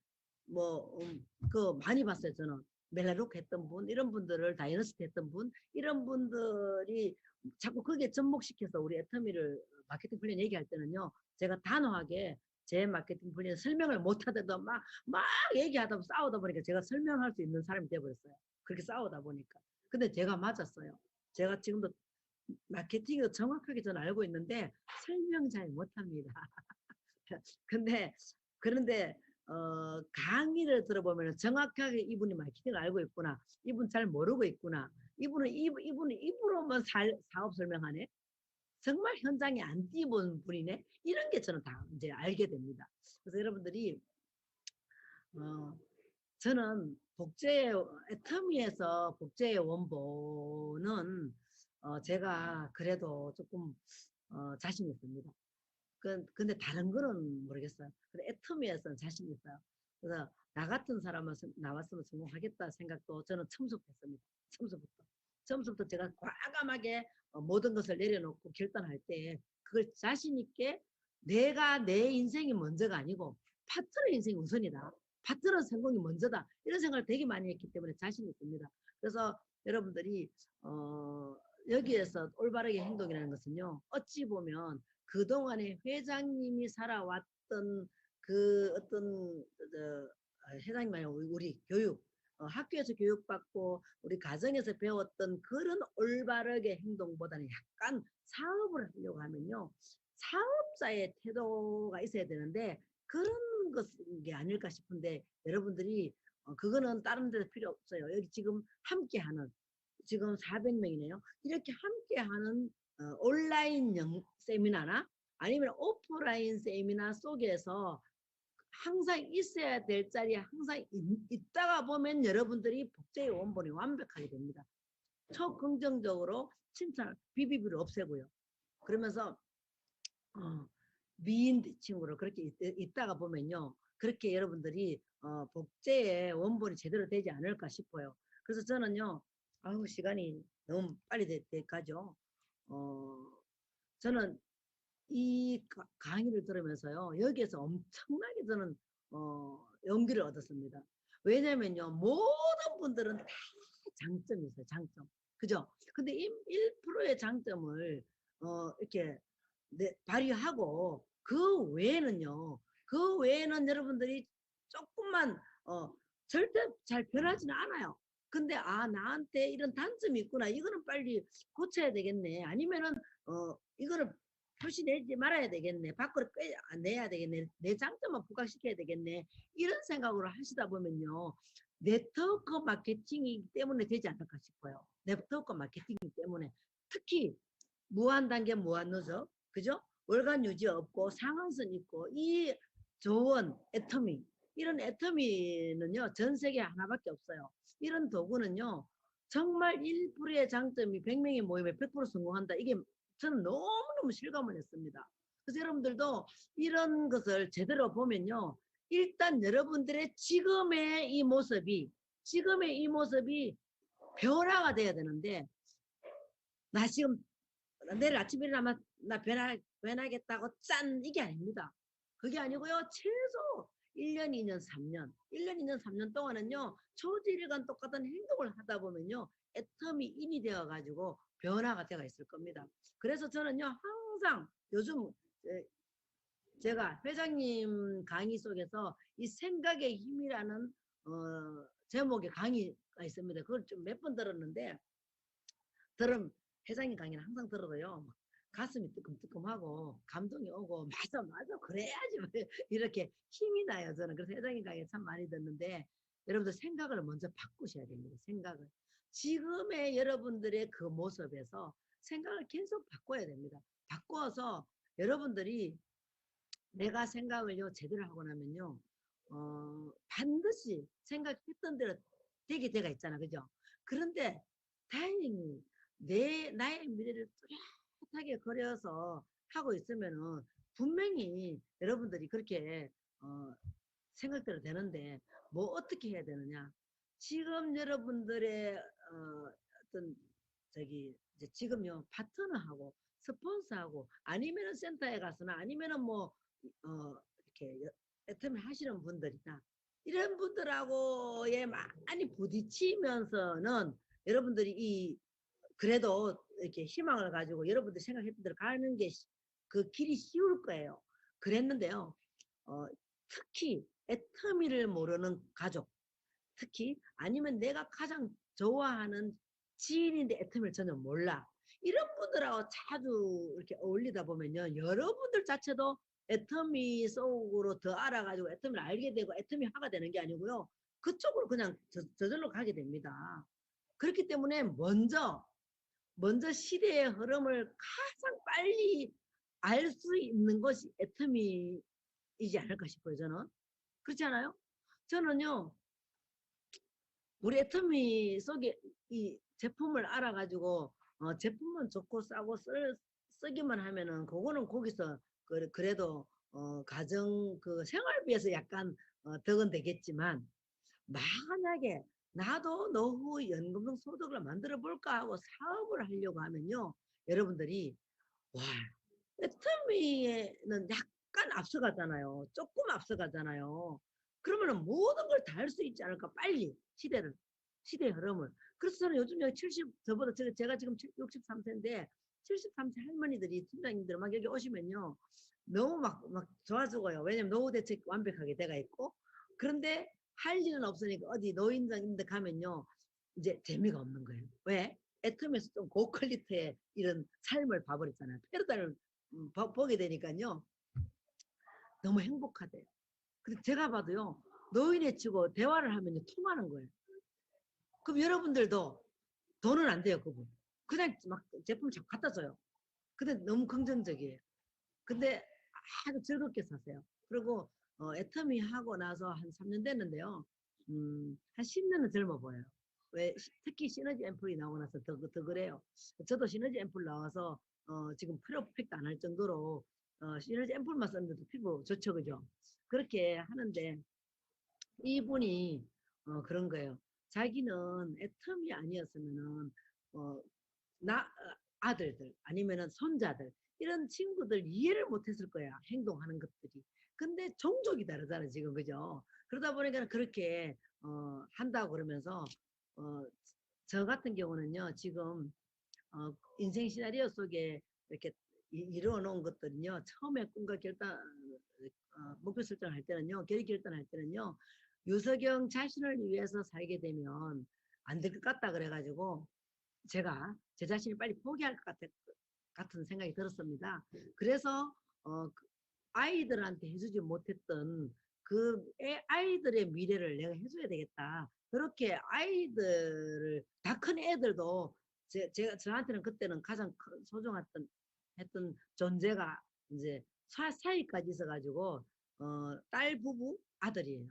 그 많이 봤어요. 저는 멜라룩 했던 분, 이런 분들을 다이너스티 했던 분, 이런 분들이 자꾸 거기에 접목시켜서 우리 애터미를 마케팅 플랜 얘기할 때는요, 제가 단호하게 제 마케팅 플랜 설명을 못하더라도 막 얘기하다 싸우다 보니까 제가 설명할 수 있는 사람이 돼버렸어요. 그렇게 싸우다 보니까. 근데 제가 맞았어요. 제가 지금도 마케팅을 정확하게 저는 알고 있는데 설명 잘 못합니다. 그런데 강의를 들어보면 정확하게 이분이 마케팅을 알고 있구나. 이분 잘 모르고 있구나. 이분은 입으로만 사업 설명하네. 정말 현장에 안 뛰어본 분이네. 이런 게 저는 다 이제 알게 됩니다. 그래서 여러분들이 저는 애터미에서 복제의 원본은 제가 그래도 조금 자신 있습니다. 근데 다른 거는 모르겠어요. 근데 애터미에서는 자신 있어요. 그래서 나 같은 사람은 나왔으면 성공하겠다 생각도 저는 처음부터 제가 과감하게 모든 것을 내려놓고 결단할 때 그걸 자신 있게 내가 내 인생이 먼저가 아니고 파트너 인생이 우선이다. 파트너 성공이 먼저다. 이런 생각을 되게 많이 했기 때문에 자신 있습니다. 그래서 여러분들이 여기에서 올바르게 행동이라는 것은요. 어찌 보면 그동안에 회장님이 살아왔던 그 어떤 회장님 말고 우리 교육 학교에서 교육받고 우리 가정에서 배웠던 그런 올바르게 행동보다는 약간 사업을 하려고 하면요. 사업자의 태도가 있어야 되는데 그런 것이 아닐까 싶은데 여러분들이 그거는 다른 데서 필요 없어요. 여기 지금 함께하는 지금 400명이네요. 이렇게 함께하는 온라인 세미나나 아니면 오프라인 세미나 속에서 항상 있어야 될 자리에 항상 있다가 보면 여러분들이 복제의 원본이 완벽하게 됩니다. 초긍정적으로 칭찬, 비비비를 없애고요. 그러면서 미인 친구를 그렇게 있다가 보면요. 그렇게 여러분들이 복제의 원본이 제대로 되지 않을까 싶어요. 그래서 저는요. 아우 시간이 너무 빨리 가죠. 저는 이 강의를 들으면서요. 여기에서 엄청나게 저는 용기를 얻었습니다. 왜냐면요. 모든 분들은 다 장점이 있어요. 장점. 그죠? 근데 1%의 장점을 이렇게 발휘하고 그 외에는 여러분들이 조금만 절대 잘 변하지는 않아요. 근데 나한테 이런 단점이 있구나. 이거는 빨리 고쳐야 되겠네. 아니면은 이거를 표시내지 말아야 되겠네. 밖으로 내야 되겠네. 내 장점만 부각시켜야 되겠네. 이런 생각으로 하시다 보면요. 네트워크 마케팅이기 때문에 되지 않을까 싶어요. 네트워크 마케팅이기 때문에 특히 무한단계 무한누적 그죠? 월간 유지 없고 상한선 있고 이 좋은 애터미 이런 애터미는요 전 세계에 하나밖에 없어요. 이런 도구는요 정말 1%의 장점이 100명이 모이면 100% 성공한다. 이게 저는 너무너무 실감을 했습니다. 그래서 여러분들도 이런 것을 제대로 보면요 일단 여러분들의 지금의 이 모습이 변화가 돼야 되는데 나 지금 내일 아침에 일어나면 나 변하겠다고 짠 이게 아닙니다. 그게 아니고요. 최소 1년, 2년, 3년 1년, 2년, 3년 동안은요. 초지일간 똑같은 행동을 하다 보면요. 애텀이 인이 되어가지고 변화가 되어 있을 겁니다. 그래서 저는요. 항상 요즘 제가 회장님 강의 속에서 이 생각의 힘이라는 제목의 강의가 있습니다. 그걸 좀 몇 번 들었는데 회장님 강의는 항상 들어도요. 가슴이 뜨끔뜨끔하고 감동이 오고 맞아 그래야지 이렇게 힘이 나요. 저는 그래서 회장님 강의 참 많이 듣는데 여러분들 생각을 먼저 바꾸셔야 됩니다. 생각을 지금의 여러분들의 그 모습에서 생각을 계속 바꿔야 됩니다. 바꿔서 여러분들이 내가 생각을요 제대로 하고 나면요 반드시 생각했던 대로 되게 돼가 있잖아, 그죠? 그런데 다행히 나의 미래를 뚜렷하게 그려서 하고 있으면은 분명히 여러분들이 그렇게 생각대로 되는데 뭐 어떻게 해야 되느냐? 지금 여러분들의 어떤 이제 지금요 파트너하고 스폰서하고 아니면은 센터에 가서나 아니면은 뭐 이렇게 애터미 하시는 분들이나 이런 분들하고의 많이 부딪히면서는 여러분들이 그래도 이렇게 희망을 가지고 여러분들이 생각했던 대로 가는 게 그 길이 쉬울 거예요. 그랬는데요. 특히 애터미를 모르는 가족, 특히 아니면 내가 가장 좋아하는 지인인데 애터미를 전혀 몰라. 이런 분들하고 자주 이렇게 어울리다 보면요. 여러분들 자체도 애터미 속으로 더 알아가지고 애터미를 알게 되고 애터미 화가 되는 게 아니고요. 그쪽으로 그냥 저절로 가게 됩니다. 그렇기 때문에 먼저 시대의 흐름을 가장 빨리 알 수 있는 것이 애터미이지 않을까 싶어요, 저는. 그렇지 않아요? 저는요, 우리 애터미 속에 이 제품을 알아가지고, 제품은 좋고 싸고 쓰기만 하면은, 그거는 거기서, 그래도, 가정, 생활비에서 약간, 덕은 되겠지만, 만약에 나도 노후 연금 소득을 만들어 볼까 하고 사업을 하려고 하면요, 여러분들이 와, 애터미에는 약간 앞서가잖아요. 조금 앞서가잖아요. 그러면은 모든 걸 다 할 수 있지 않을까? 빨리 시대의 흐름을. 그래서 저는 요즘 여기 70, 저보다 제가 지금 63세인데 73세 할머니들이 팀장님들 막 여기 오시면요. 너무 막 좋아 죽어요. 왜냐면 노후 대책 완벽하게 돼가 있고. 그런데 할 일은 없으니까 어디 노인정 인데 가면요. 이제 재미가 없는 거예요. 왜? 애터미에서 좀 고퀄리티의 이런 삶을 봐버렸잖아요. 패러다임을 보게 되니까요. 너무 행복하대요. 근데 제가 봐도요. 노인에 치고 대화를 하면 통하는 거예요. 그럼 여러분들도 돈은 안 돼요, 그분. 그냥 막 제품 잘 갖다 줘요. 근데 너무 긍정적이에요. 근데 아주 즐겁게 사세요. 그리고 애터미 하고 나서 한 3년 됐는데요. 한 10년은 젊어 보여요. 왜 특히 시너지 앰플이 나오고 나서 더 그래요. 저도 시너지 앰플 나와서 지금 프로필도 안 할 정도로 시너지 앰플만 썼는데도 피부 좋죠, 그죠? 그렇게 하는데 이분이 그런 거예요. 자기는 애터미 아니었으면은 아들들 아니면은 손자들 이런 친구들 이해를 못했을 거야, 행동하는 것들이. 근데 종족이 다르잖아 지금, 그죠? 그러다 보니까 그렇게 한다고 그러면서 저 같은 경우는요 지금 인생 시나리오 속에 이렇게 이루어 놓은 것들은요 처음에 꿈과 목표 설정할 때는요 계획 결단할 때는요 유석영 자신을 위해서 살게 되면 안 될 것 같다 그래가지고 제가 제 자신을 빨리 포기할 것 같은 생각이 들었습니다. 그래서 아이들한테 해주지 못했던 아이들의 미래를 내가 해줘야 되겠다. 그렇게 아이들을 다 큰 애들도 저한테는 그때는 가장 소중했던 했던 존재가 이제 사이까지 있어가지고 딸 부부 아들이에요.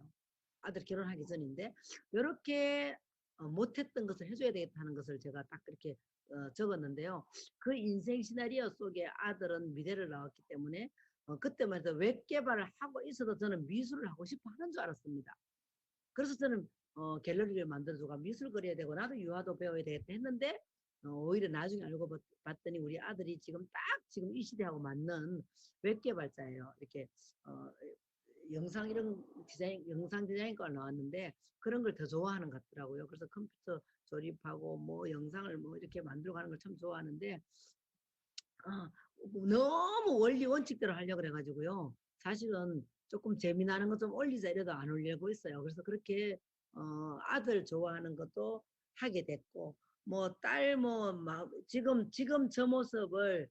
아들 결혼하기 전인데 이렇게 못했던 것을 해줘야 되겠다는 것을 제가 딱 그렇게 적었는데요. 그 인생 시나리오 속에 아들은 미래를 나왔기 때문에 그때만 해도 웹 개발을 하고 있어도 저는 미술을 하고 싶어 하는 줄 알았습니다. 그래서 저는 갤러리를 만들어주고 미술 그려야 되고 나도 유화도 배워야 되겠다 했는데 오히려 나중에 알고 봤더니 우리 아들이 지금 딱 지금 이 시대하고 맞는 웹 개발자예요. 이렇게 영상 디자인과 나왔는데 그런 걸 더 좋아하는 것 같더라고요. 그래서 컴퓨터 조립하고 뭐 영상을 뭐 이렇게 만들고 하는 걸 참 좋아하는데 너무 원리 원칙대로 하려고 그래가지고요. 사실은 조금 재미나는 거 좀 올리자 이래도 안 올리고 있어요. 그래서 그렇게 아들 좋아하는 것도 하게 됐고 뭐 딸 지금 저 모습을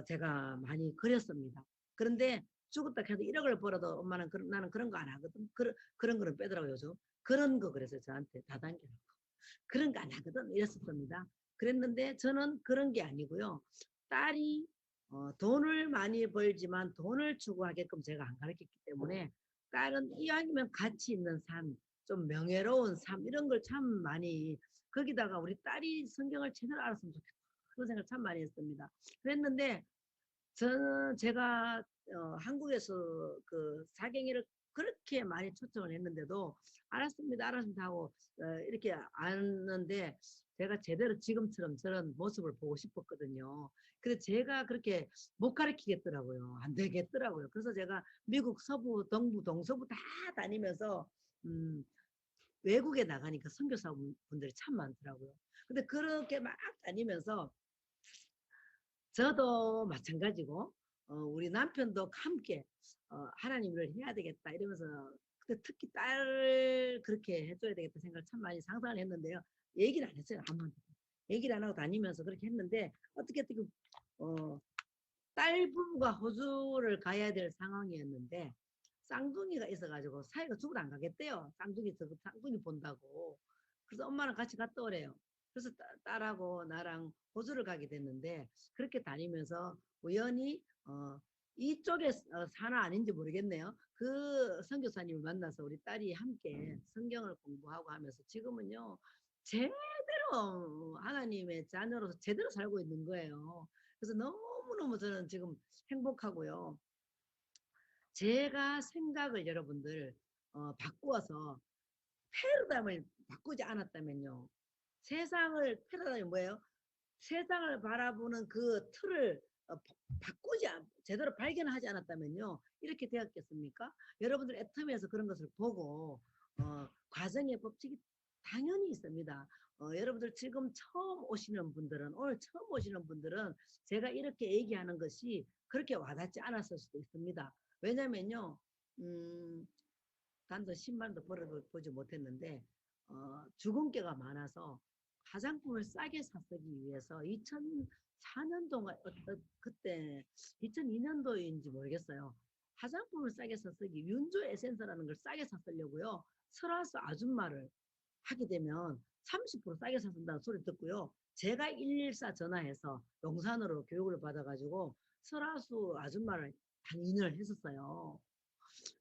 제가 많이 그렸습니다. 그런데 죽었다 해도 1억을 벌어도 엄마는 나는 그런 거 안 하거든. 그런 거는 빼더라고요. 요즘. 그런 거 그래서 저한테 다단계라고. 그런 거 안 하거든. 이랬었습니다. 그랬는데 저는 그런 게 아니고요. 딸이 돈을 많이 벌지만 돈을 추구하게끔 제가 안 가르쳤기 때문에 딸은 이왕이면 가치 있는 삶, 좀 명예로운 삶 이런 걸 참 많이 거기다가 우리 딸이 성경을 제대로 알았으면 좋겠다. 그런 생각을 참 많이 했습니다. 그랬는데 제가 한국에서 그 사경이를 그렇게 많이 초청을 했는데도 알았습니다 하고 이렇게 아는데 제가 제대로 지금처럼 저런 모습을 보고 싶었거든요. 그래서 제가 그렇게 못 가르치겠더라고요. 안 되겠더라고요. 그래서 제가 미국 서부, 동부, 동서부 다 다니면서 외국에 나가니까 선교사 분들이 참 많더라고요. 근데 그렇게 막 다니면서 저도 마찬가지고 우리 남편도 함께 하나님 일을 해야 되겠다 이러면서 근데 특히 딸을 그렇게 해줘야 되겠다 생각을 참 많이 상상을 했는데요. 얘기를 안 했어요. 한 번도. 얘기를 안 하고 다니면서 그렇게 했는데 어떻게 딸 부부가 호주를 가야 될 상황이었는데 쌍둥이가 있어가지고 사이가 죽으러 안 가겠대요. 쌍둥이 본다고. 그래서 엄마랑 같이 갔다 오래요. 그래서 딸하고 나랑 호주를 가게 됐는데 그렇게 다니면서 우연히 이쪽에 사나 아닌지 모르겠네요. 그 선교사님을 만나서 우리 딸이 함께 성경을 공부하고 하면서 지금은요 제대로 하나님의 자녀로서 제대로 살고 있는 거예요. 그래서 너무너무 저는 지금 행복하고요. 제가 생각을 여러분들 바꾸어서 패러다임을 바꾸지 않았다면요. 패러다임이 뭐예요? 세상을 바라보는 그 틀을 제대로 발견하지 않았다면요. 이렇게 되었겠습니까? 여러분들 애터미에서 그런 것을 보고 과정의 법칙이 당연히 있습니다. 여러분들 지금 오늘 처음 오시는 분들은 제가 이렇게 얘기하는 것이 그렇게 와닿지 않았을 수도 있습니다. 왜냐면요, 단돈 10만도 벌어보지 못했는데, 주근깨가 많아서 화장품을 싸게 사쓰기 위해서 2004년도가 그때 2002년도인지 모르겠어요. 화장품을 싸게 사쓰기 윤조 에센스라는 걸 싸게 사쓰려고요. 설화수 아줌마를 하게 되면 30% 싸게 사준다는 소리 듣고요. 제가 114 전화해서 용산으로 교육을 받아가지고 설화수 아줌마를 한 2년을 했었어요.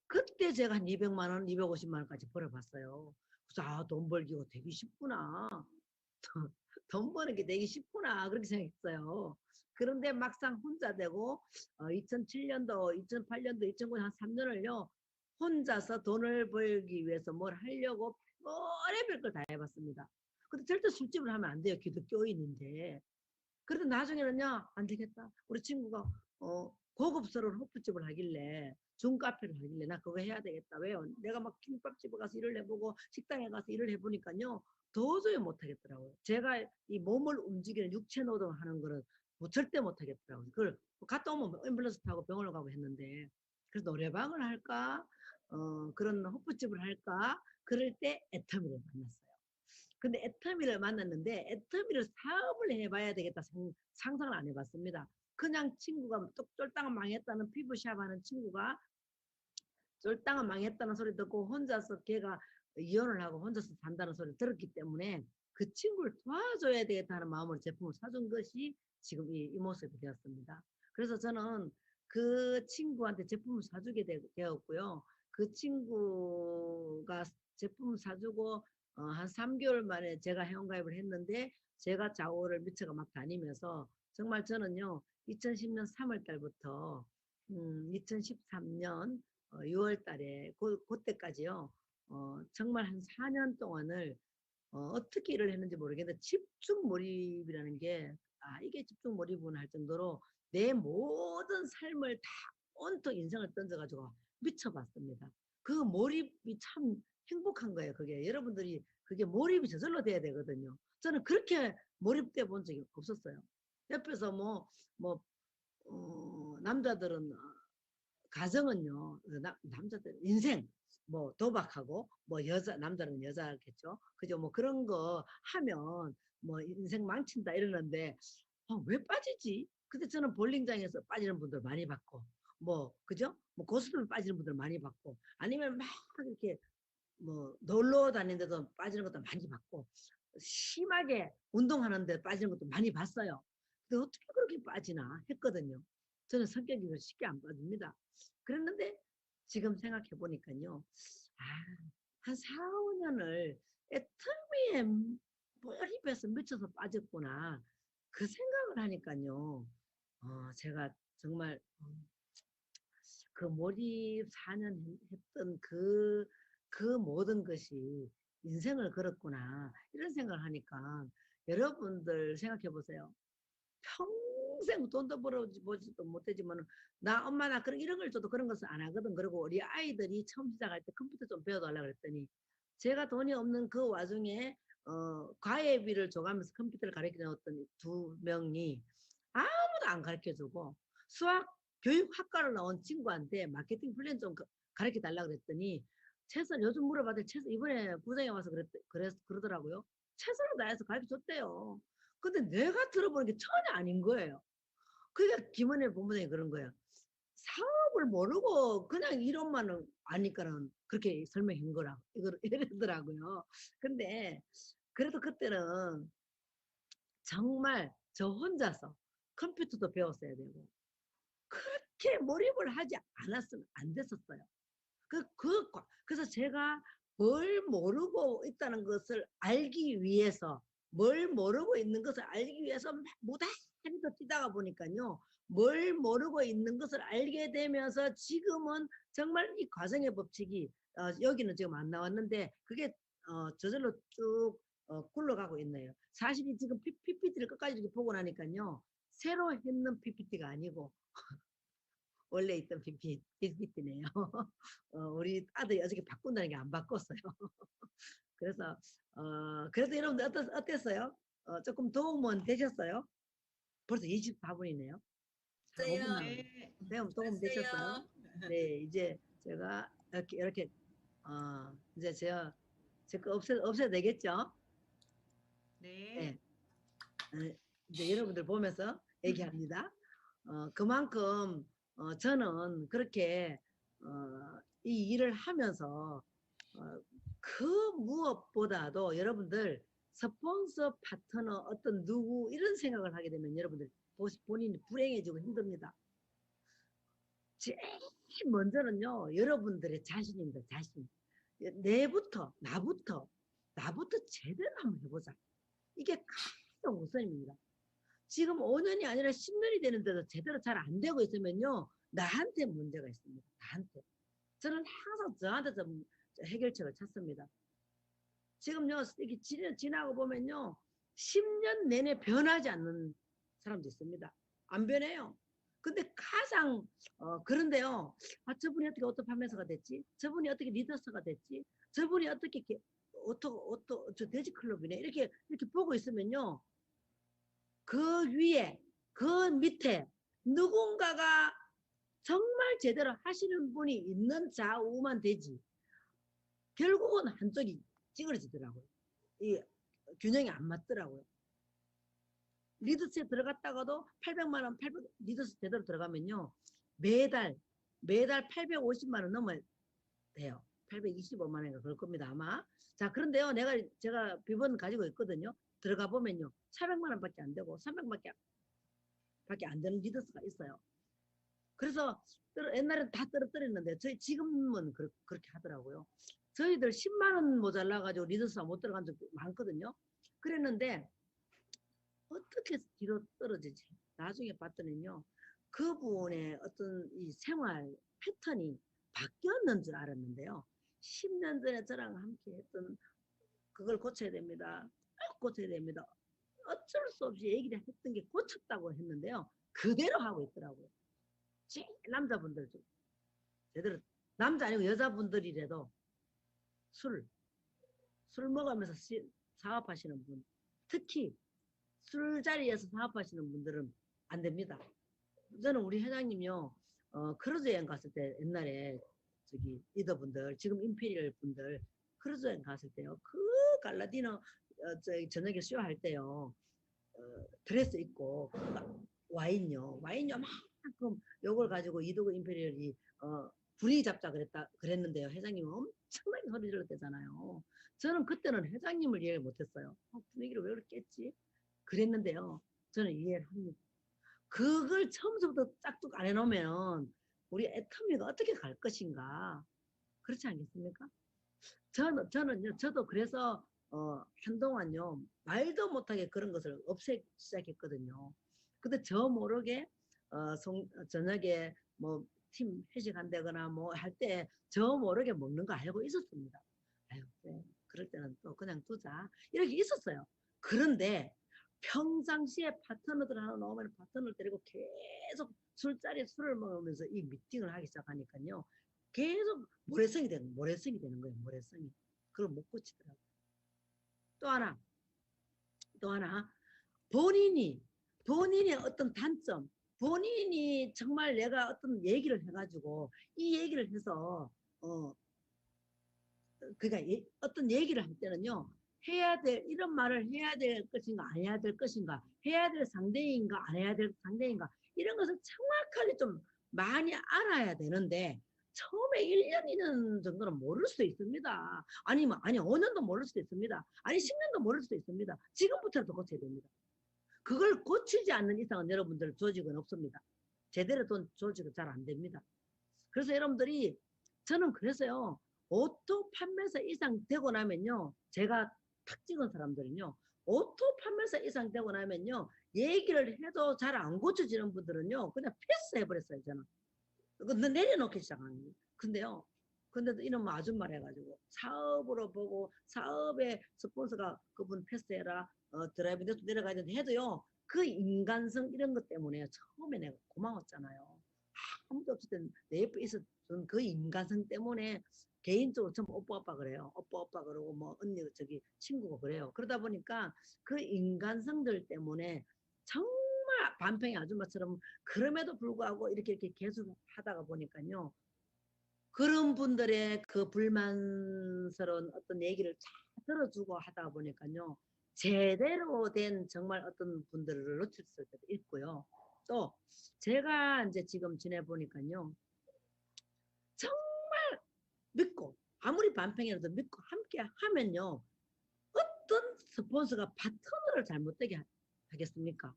그때 제가 한 200만 원, 250만 원까지 벌어봤어요. 그래서 돈 벌기가 되게 쉽구나. 돈 버는 게 되게 쉽구나. 그렇게 생각했어요. 그런데 막상 혼자 되고 2007년도, 2008년도, 2009년 한 3년을요. 혼자서 돈을 벌기 위해서 뭘 하려고 별의별 걸 다 해봤습니다. 근데 절대 술집을 하면 안 돼요. 기독교인인데. 그래도 나중에는요. 안 되겠다. 우리 친구가 고급스러운 호프집을 하길래 중카페를 하길래 나 그거 해야 되겠다. 왜요? 내가 막 김밥집에 가서 일을 해보고 식당에 가서 일을 해보니까요. 도저히 못하겠더라고요. 제가 이 몸을 움직이는 육체 노동하는 거는 뭐 절대 못하겠더라고요. 그걸 갔다 오면 앰뷸런스 타고 병원을 가고 했는데 그래서 노래방을 할까? 그런 호프집을 할까? 그럴 때 애터미를 만났어요. 근데 애터미를 만났는데 애터미를 사업을 해봐야 되겠다 상상을 안 해봤습니다. 그냥 친구가 쫄땅 망했다는 피부샵 하는 친구가 쫄땅은 망했다는 소리 듣고 혼자서 걔가 이혼을 하고 혼자서 산다는 소리를 들었기 때문에 그 친구를 도와줘야 되겠다는 마음으로 제품을 사준 것이 지금 이 모습이 되었습니다. 그래서 저는 그 친구한테 제품을 사주게 되었고요. 그 친구가 제품을 사주고 한 3개월 만에 제가 회원가입을 했는데 제가 좌우를 미쳐가 막 다니면서 정말 저는요 2010년 3월 달부터 2013년 6월 달에 그때까지요 정말 한 4년 동안을 어떻게 일을 했는지 모르겠는데 집중 몰입이라는 게 이게 집중 몰입은 할 정도로 내 모든 삶을 다 온통 인생을 던져가지고 미쳐봤습니다. 그 몰입이 참 행복한 거예요. 그게 여러분들이 그게 몰입이 저절로 돼야 되거든요. 저는 그렇게 몰입돼 본 적이 없었어요. 옆에서 남자들은 가정은요 남자들 인생 뭐 도박하고 뭐 남자는 여자겠죠. 그죠? 뭐 그런 거 하면 뭐 인생 망친다 이러는데 왜 빠지지? 근데 저는 볼링장에서 빠지는 분들 많이 봤고 뭐 그죠? 뭐 고스톱에 빠지는 분들 많이 봤고 아니면 막 이렇게 뭐 놀러 다니는데도 빠지는 것도 많이 봤고 심하게 운동하는데 빠지는 것도 많이 봤어요. 근데 어떻게 그렇게 빠지나 했거든요. 저는 성격이 쉽게 안 빠집니다. 그랬는데 지금 생각해 보니까요. 아, 한 4, 5년을 애터미에 몰입해서 미쳐서 빠졌구나. 그 생각을 하니까요. 제가 정말 그 몰입 4년 했던 그 모든 것이 인생을 걸었구나. 이런 생각을 하니까 여러분들 생각해 보세요. 평생 돈도 벌어보지도 못하지만 나 엄마 나 그런 이런 걸 줘도 그런 것은 안 하거든. 그리고 우리 아이들이 처음 시작할 때 컴퓨터 좀 배워달라 그랬더니 제가 돈이 없는 그 와중에 과외비를 줘가면서 컴퓨터를 가르쳐 줬더니 2명이 아무도 안 가르쳐 주고 수학 교육학과를 나온 친구한테 마케팅 플랜 좀 가르쳐 달라 그랬더니 최선 요즘 물어봤더니 최선 이번에 구장에 와서 그러더라고요. 최선을 다해서 가르쳐 줬대요. 근데 내가 들어보는 게 전혀 아닌 거예요. 그러니까 김은혜 본부장이 그런 거예요. 사업을 모르고 그냥 이론만은 아니까는 그렇게 설명한 거라 이러더라고요. 근데 그래도 그때는 정말 저 혼자서 컴퓨터도 배웠어야 되고 그렇게 몰입을 하지 않았으면 안 됐었어요. 그래서 제가 뭘 모르고 있다는 것을 알기 위해서 뭘 모르고 있는 것을 알기 위해서 무단히 더 뛰다가 보니까요. 뭘 모르고 있는 것을 알게 되면서 지금은 정말 이 과정의 법칙이 여기는 지금 안 나왔는데 그게 저절로 쭉 굴러가고 있네요. 사실 지금 PPT를 끝까지 이렇게 보고 나니까요. 새로 했는 PPT가 아니고 원래 있던 PPT네요. 우리 아들이 어저께 바꾼다는 게 안 바꿨어요. 그래서 그래도 여러분들 어땠어요? 조금 도움은 되셨어요? 벌써 24분이네요. 됐어요. 네. 도움 되셨어요? 네, 이제 제가 이렇게 이제 제거 없애도 되겠죠? 네. 네. 이제 여러분들 보면서 얘기합니다. 그만큼 저는 그렇게 이 일을 하면서 그 무엇보다도 여러분들 스폰서 파트너 어떤 누구 이런 생각을 하게 되면 여러분들 본인이 불행해지고 힘듭니다. 제일 먼저는요 여러분들의 자신입니다. 자신. 나부터 제대로 한번 해보자. 이게 가장 우선입니다. 지금 5년이 아니라 10년이 되는데도 제대로 잘 안 되고 있으면요 나한테 문제가 있습니다. 나한테. 저는 항상 저한테 좀 해결책을 찾습니다. 지금요 이렇게 지나고 보면요 10년 내내 변하지 않는 사람도 있습니다. 안 변해요. 근데 가장 그런데요 저분이 어떻게 오토파메서가 됐지, 저분이 어떻게 리더스가 됐지, 저분이 어떻게 저 돼지클럽이네 이렇게 보고 있으면요 그 위에 그 밑에 누군가가 정말 제대로 하시는 분이 있는 좌우만 되지 결국은 한쪽이 찌그러지더라고요. 이 균형이 안 맞더라고요. 리더스에 들어갔다가도 800만 원, 리더스 제대로 들어가면요. 매달 850만 원 넘어야 돼요. 825만 원인가 그럴 겁니다, 아마. 자, 그런데요. 제가 비번 가지고 있거든요. 들어가 보면요. 400만 원밖에 안 되고 300만 밖에 안 되는 리더스가 있어요. 그래서 옛날엔 다 떨어뜨렸는데 지금은 그렇게 하더라고요. 저희들 10만 원 모자라가지고 리더스가 못 들어간 적도 많거든요. 그랬는데 어떻게 뒤로 떨어지지? 나중에 봤더니요. 그분의 어떤 이 생활 패턴이 바뀌었는 줄 알았는데요. 10년 전에 저랑 함께 했던 그걸 고쳐야 됩니다. 꼭 고쳐야 됩니다. 어쩔 수 없이 얘기를 했던 게 고쳤다고 했는데요. 그대로 하고 있더라고요. 제일 남자분들 좀 제대로 남자 아니고 여자분들이라도 술 먹으면서 사업하시는 분 특히 술자리에서 사업하시는 분들은 안 됩니다. 저는 우리 회장님요 크루즈 여행 갔을 때 옛날에 저기 리더분들 지금 임페리얼 분들 크루즈 여행 갔을 때요 그 갈라디너 저녁에 쇼할 때요 드레스 입고 와인요 만큼 요걸 가지고 이도구 임페리얼이 분위기 잡자 그랬는데요. 회장님은 엄청나게 소리 질렀대잖아요. 저는 그때는 회장님을 이해를 못했어요. 분위기를 왜 그렇게 했지? 그랬는데요. 저는 이해를 합니다. 그걸 처음부터 짝뚝 안 해놓으면 우리 애터미가 어떻게 갈 것인가. 그렇지 않겠습니까? 저는요, 저도 그래서 한동안요, 말도 못하게 그런 것을 없애기 시작했거든요. 근데 저 모르게 저녁에 뭐 팀 회식한다거나 뭐 할 때 저 모르게 먹는 거 알고 있었습니다. 아유, 그래. 그럴 때는 또 그냥 두자. 이렇게 있었어요. 그런데 평상시에 파트너들 하나 나오면 파트너를 데리고 계속 술자리에 술을 먹으면서 이 미팅을 하기 시작하니까요. 계속 모래성이 되는 거예요. 모래성이. 그걸 못 고치더라고요. 또 하나, 본인의 어떤 단점, 본인이 정말 내가 어떤 얘기를 해가지고 이 얘기를 해서 그러니까 어떤 얘기를 할 때는요, 이런 말을 해야 될 것인가 안 해야 될 것인가, 해야 될 상대인가 안 해야 될 상대인가, 이런 것을 정확하게 좀 많이 알아야 되는데 처음에 1년, 2년 정도는 모를 수도 있습니다. 아니 5년도 모를 수도 있습니다. 아니 10년도 모를 수도 있습니다. 지금부터라도 고쳐야 됩니다. 그걸 고치지 않는 이상은 여러분들 조직은 없습니다. 제대로 된 조직은 잘 안 됩니다. 그래서 여러분들이, 저는 그래서요, 오토 판매사 이상 되고 나면요, 제가 탁 찍은 사람들은요, 오토 판매사 이상 되고 나면요, 얘기를 해도 잘 안 고쳐지는 분들은요, 그냥 패스해버렸어요, 저는. 근데 내려놓기 시작하는 거예요. 근데도 이놈 아줌마를 해가지고 사업으로 보고 사업에 스폰서가 그분 패스해라, 드라이브 내도 내려가야 되는데 해도요, 그 인간성 이런 것 때문에 처음에 내가 고마웠잖아요. 아무도 없을 땐 내 옆에 있었던 그 인간성 때문에 개인적으로 전부 오빠 그래요. 오빠 그러고 뭐 언니 저기 친구고 그래요. 그러다 보니까 그 인간성들 때문에 정말 반평이 아줌마처럼 그럼에도 불구하고 이렇게 계속 하다가 보니까요. 그런 분들의 그 불만스러운 어떤 얘기를 잘 들어주고 하다 보니까요. 제대로 된 정말 어떤 분들을 놓칠 수도 있고요. 또 제가 이제 지금 지내보니까요. 정말 믿고, 아무리 반평이라도 믿고 함께 하면요. 어떤 스폰서가 파트너를 잘못되게 하겠습니까?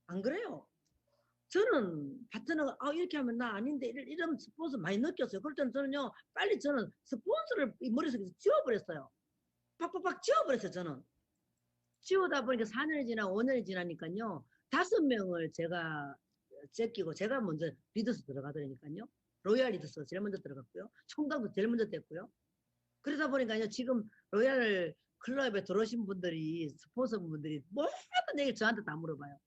안 그래요? 저는 파트너가 이렇게 하면 나 아닌데 이런 스폰서 많이 느꼈어요. 그럴 때는 저는요, 빨리 저는 스폰서를 이 머릿속에서 지워버렸어요. 팍팍팍 지워버렸어요. 저는 지우다 보니까 4년이 지나 5년이 지나니까요, 5명을 제가 제끼고 제가 먼저 리더스 들어가더라니까요. 로얄 리더스가 제일 먼저 들어갔고요. 총각도 제일 먼저 됐고요. 그러다 보니까요, 지금 로얄 클럽에 들어오신 분들이, 스폰서 분들이 모든 얘기를 저한테 다 물어봐요.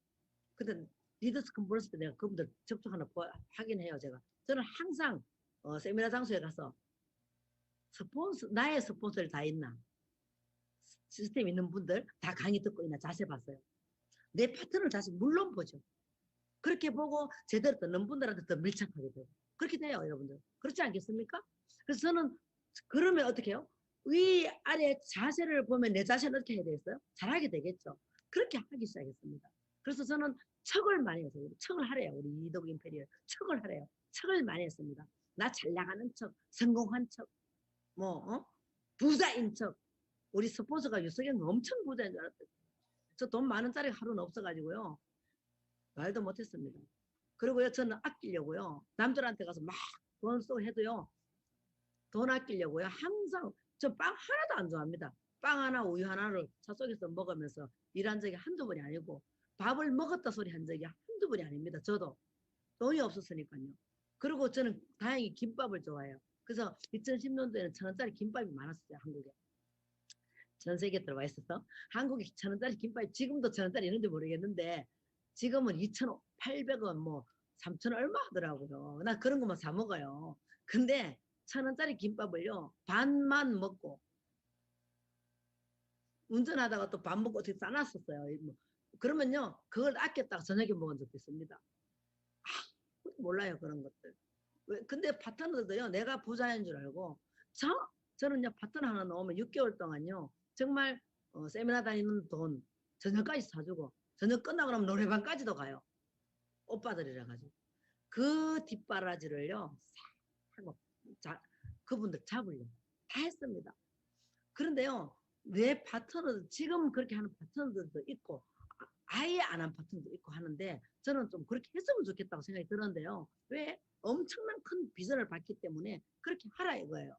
근데 리더스 컨퍼런스 때 내가 그분들 접촉하나 확인해요, 제가. 저는 항상 세미나 장소에 가서 나의 스폰서를 다 있나, 시스템 있는 분들 다 강의 듣고 있나 자세 봤어요. 내 파트너를 다시 물론 보죠. 그렇게 보고 제대로 듣는 분들한테 더 밀착하게 돼요. 그렇게 돼요, 여러분들. 그렇지 않겠습니까? 그래서 저는 그러면 어떻게 해요? 위아래 자세를 보면 내 자세는 어떻게 해야 되겠어요? 잘하게 되겠죠. 그렇게 하기 시작했습니다. 그래서 저는 척을 많이 했어요. 척을 하래요. 우리 이덕 임페리얼 척을 하래요. 척을 많이 했습니다. 나 잘 나가는 척, 성공한 척, 부자인 척. 우리 스폰서가 유석영 엄청 부자인 줄 알았어요. 저 돈 많은 짜리 하루는 없어가지고요. 말도 못했습니다. 그리고요, 저는 아끼려고요. 남들한테 가서 막 돈 쏘고 해도요. 돈 아끼려고요. 항상 저 빵 하나도 안 좋아합니다. 빵 하나, 우유 하나를 차 속에서 먹으면서 일한 적이 한두 번이 아니고, 밥을 먹었다 소리 한 적이 한두 번이 아닙니다. 저도 돈이 없었으니까요. 그리고 저는 다행히 김밥을 좋아해요. 그래서 2010년도에는 1,000원짜리 김밥이 많았어요, 한국에. 전 세계에 들어와 있어서. 한국에 1,000원짜리 김밥이 지금도 1,000원짜리 있는지 모르겠는데, 지금은 2,800원, 뭐 3,000원 얼마 하더라고요. 나 그런 것만 사 먹어요. 근데 1,000원짜리 김밥을요, 반만 먹고 운전하다가 또 밥 먹고 어떻게 싸놨었어요. 그러면요, 그걸 아꼈다가 저녁에 먹은 적도 있습니다. 몰라요, 그런 것들. 근데 파트너들도요, 내가 부자인 줄 알고, 저는요, 파트너 하나 넣으면 6개월 동안요, 정말 세미나 다니는 돈 저녁까지 사주고, 저녁 끝나고 나면 노래방까지도 가요. 오빠들이라 가지고. 그 뒷바라지를요, 싹 하고, 그분들 잡으려고 다 했습니다. 그런데요, 내 파트너들, 지금 그렇게 하는 파트너들도 있고, 아예 안 한 파트도 있고 하는데 저는 좀 그렇게 했으면 좋겠다고 생각이 드는데요. 왜? 엄청난 큰 비전을 받기 때문에 그렇게 하라 이거예요.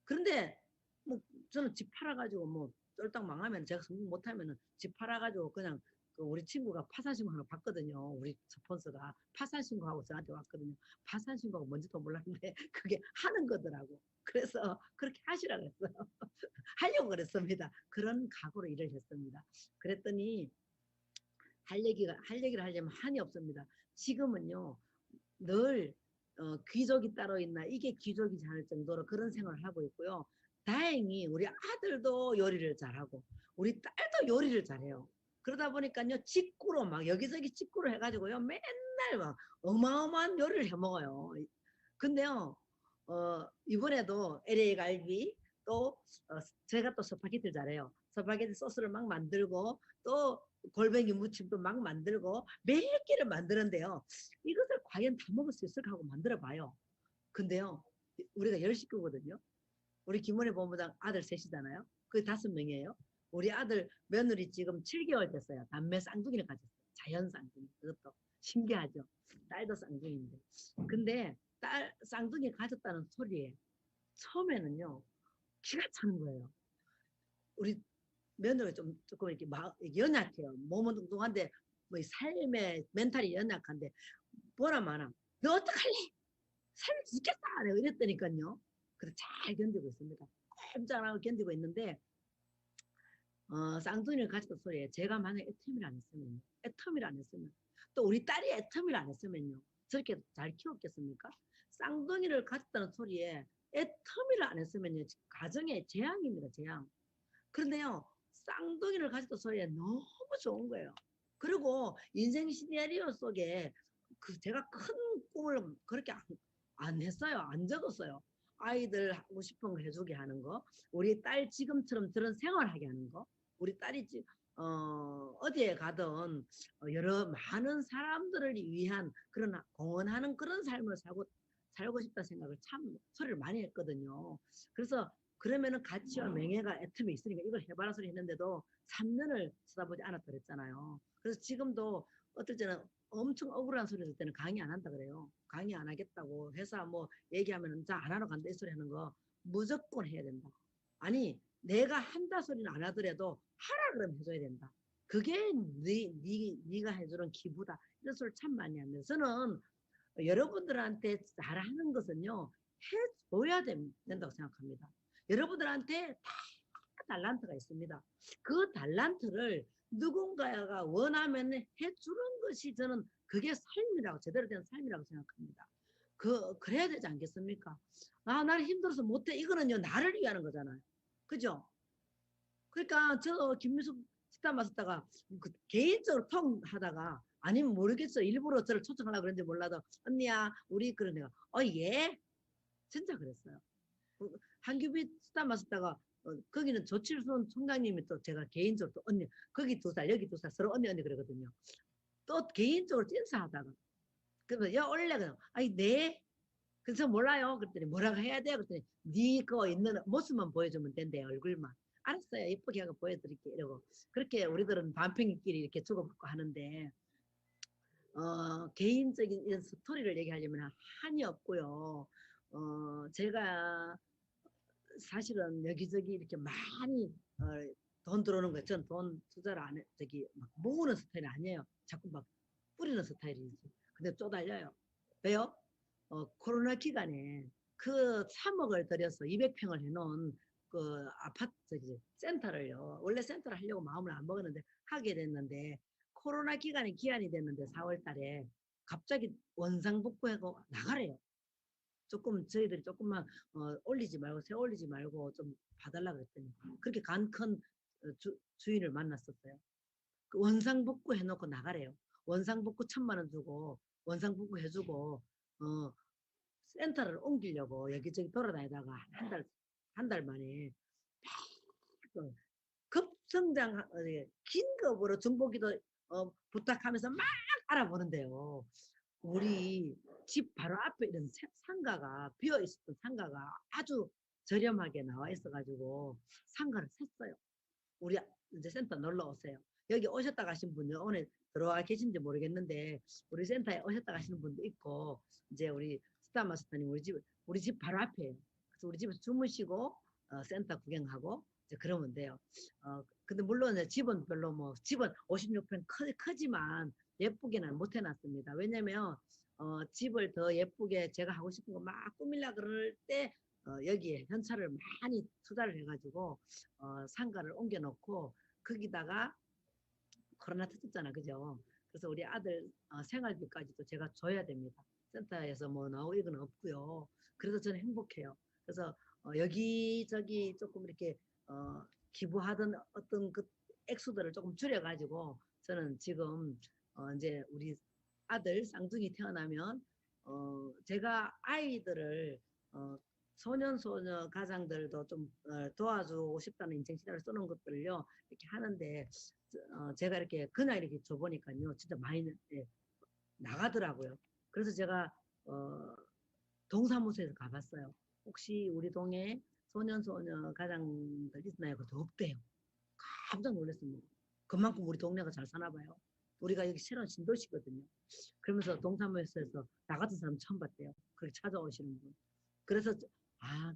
그런데 뭐 저는 집 팔아가지고 뭐 쫄딱 망하면 제가 성공 못하면은 집 팔아가지고 그냥 그 우리 친구가 파산 신고 하나 받거든요. 우리 스폰서가 파산 신고하고 저한테 왔거든요. 파산 신고하고 뭔지도 몰랐는데 그게 하는 거더라고. 그래서 그렇게 하시라고 했어요. 하려고 그랬습니다. 그런 각오로 일을 했습니다. 그랬더니 할 얘기를 하려면 한이 없습니다. 지금은요 늘 귀족이 따로 있나 이게 귀족이 잘 정도로 그런 생활을 하고 있고요. 다행히 우리 아들도 요리를 잘하고 우리 딸도 요리를 잘해요. 그러다 보니까요 직구로 막 여기저기 직구로 해가지고요 맨날 막 어마어마한 요리를 해 먹어요. 근데요 이번에도 LA 갈비 또 제가 또 스파게티를 잘해요. 스파게티 소스를 막 만들고 또 골뱅이 무침도 막 만들고 몇 개를 만드는데요. 이것을 과연 다 먹을 수 있을까 하고 만들어 봐요. 근데요. 우리가 10식구거든요. 우리 김원희 본부장 아들 셋이잖아요. 그게 5명이에요. 우리 아들 며느리 지금 7개월 됐어요. 남매 쌍둥이를 가졌어요. 자연 쌍둥이. 그것도 신기하죠. 딸도 쌍둥이인데. 근데 딸 쌍둥이 가졌다는 소리에 처음에는요. 기가 차는 거예요. 우리 며느리가 조금 이렇게 연약해요. 몸은 뚱뚱한데 뭐 삶의 멘탈이 연약한데 뭐라 마나 너 어떡할래? 살면 죽겠다. 내가 이랬더니까요. 그래서 잘 견디고 있습니다. 꼼짝하고 견디고 있는데 쌍둥이를 가졌던 소리에 제가 만약에 애터미를 안 했으면 또 우리 딸이 애터미를 안 했으면요. 저렇게 잘 키웠겠습니까? 쌍둥이를 가졌다는 소리에 애터미를 안 했으면요. 가정의 재앙입니다. 재앙. 그런데요. 쌍둥이를 가졌던 소리에 너무 좋은 거예요. 그리고 인생 시나리오 속에 제가 큰 꿈을 그렇게 안 했어요. 안 적었어요. 아이들 하고 싶은 거 해주게 하는 거, 우리 딸 지금처럼 저런 생활하게 하는 거, 우리 딸이 어디에 가든 여러 많은 사람들을 위한 그런 공헌하는 그런 삶을 살고 싶다 생각을 참 소리를 많이 했거든요. 그래서 그러면은 가치와 명예가 애텀에 있으니까 이걸 해봐라 소리 했는데도 3년을 쳐다보지 않았다 그랬잖아요. 그래서 지금도 어떨 때는 엄청 억울한 소리 들 때는 강의 안 한다 그래요. 강의 안 하겠다고 회사 뭐 얘기하면은 자 안 하러 간다 이 소리 하는 거 무조건 해야 된다. 아니 내가 한다 소리는 안 하더라도 하라 그러면 해줘야 된다. 그게 네가 해주는 기부다. 이런 소리 참 많이 합니다. 저는 여러분들한테 잘하는 것은요 해줘야 된다고 생각합니다. 여러분들한테 다 달란트가 있습니다. 그 달란트를 누군가가 원하면 해주는 것이 저는 그게 삶이라고 제대로 된 삶이라고 생각합니다. 그래야 되지 않겠습니까? 나는 힘들어서 못해. 이거는요 나를 위하는 거잖아요. 그죠? 그러니까 저 김미숙 식단 마셨다가 개인적으로 통 하다가 아니면 모르겠어. 일부러 저를 초청하려고 그랬는지 몰라도 언니야 우리 그런 내가 예 진짜 그랬어요. 한규비 식단 마셨다가 거기는 조칠순 총장님이 또 제가 개인적으로 또 언니 거기 2살 여기 2살 서로 언니 그러거든요. 또 개인적으로 찐사하다가 그러면 야 원래 그냥 아니 네 그래서 몰라요. 그랬더니 뭐라고 해야 돼요? 그랬더니 네 거 있는 모습만 보여주면 된대 얼굴만. 알았어요. 예쁘게 하고 보여드릴게 이러고 그렇게 우리들은 반팽이끼리 이렇게 주고받고 하는데 개인적인 이런 스토리를 얘기하려면 한이 없고요. 제가 사실은 여기저기 이렇게 많이 돈 들어오는 거예요. 전 돈 투자를 안 해, 막 모으는 스타일이 아니에요. 자꾸 막 뿌리는 스타일이지. 근데 쪼달려요. 왜요? 코로나 기간에 그 3억을 들여서 200평을 해놓은 그 아파트 센터를요. 원래 센터를 하려고 마음을 안 먹었는데 하게 됐는데 코로나 기간에 기한이 됐는데 4월 달에 갑자기 원상복구하고 나가래요. 조금 저희들이 조금만 올리지 말고 새 올리지 말고 좀 봐달라 그랬더니 그렇게 간 큰 주인을 만났었어요. 그 원상복구 해놓고 나가래요. 원상복구 1,000만 원 주고 원상복구 해주고 센터를 옮기려고 여기저기 돌아다니다가 한 달 만에 급성장 긴급으로 중복기도 부탁하면서 막 알아보는데요. 우리 집 바로 앞에 이런 상가가 비어 있었던 상가가 아주 저렴하게 나와 있어가지고 상가를 샀어요. 우리 이제 센터 놀러 오세요. 여기 오셨다 가신 분들 오늘 들어와 계신지 모르겠는데 우리 센터에 오셨다 가시는 분도 있고 이제 우리 스타 마스터님 우리 집 바로 앞에 그래서 우리 집에서 주무시고 센터 구경하고 이제 그러면 돼요. 근데 물론 집은 별로 뭐 집은 56평 크지만 예쁘게는 못 해놨습니다. 왜냐면 집을 더 예쁘게 제가 하고 싶은 거 막 꾸밀라 그럴 때 여기에 현찰을 많이 투자를 해가지고 상가를 옮겨놓고 거기다가 코로나 터졌잖아, 그죠? 그래서 우리 아들 생활비까지도 제가 줘야 됩니다. 센터에서 뭐 나오고 이건 없고요. 그래서 저는 행복해요. 그래서 여기저기 조금 이렇게 기부하던 어떤 그 액수들을 조금 줄여가지고 저는 지금 이제 우리 아들 쌍둥이 태어나면 제가 아이들을 소년 가장들도 좀 도와주고 싶다는 인생시대를 쓰는 것들을요 이렇게 하는데 제가 이렇게 그냥 이렇게 줘보니까요 진짜 많이 나가더라고요. 그래서 제가 동사무소에서 가봤어요. 혹시 우리 동에 소년 가장들 있나요? 그것도 없대요. 깜짝 놀랐습니다. 그만큼 우리 동네가 잘 사나 봐요. 우리가 여기 새로운 신도시거든요. 그러면서 동사무소에서 나 같은 사람 처음 봤대요. 그렇게 찾아오시는 분. 그래서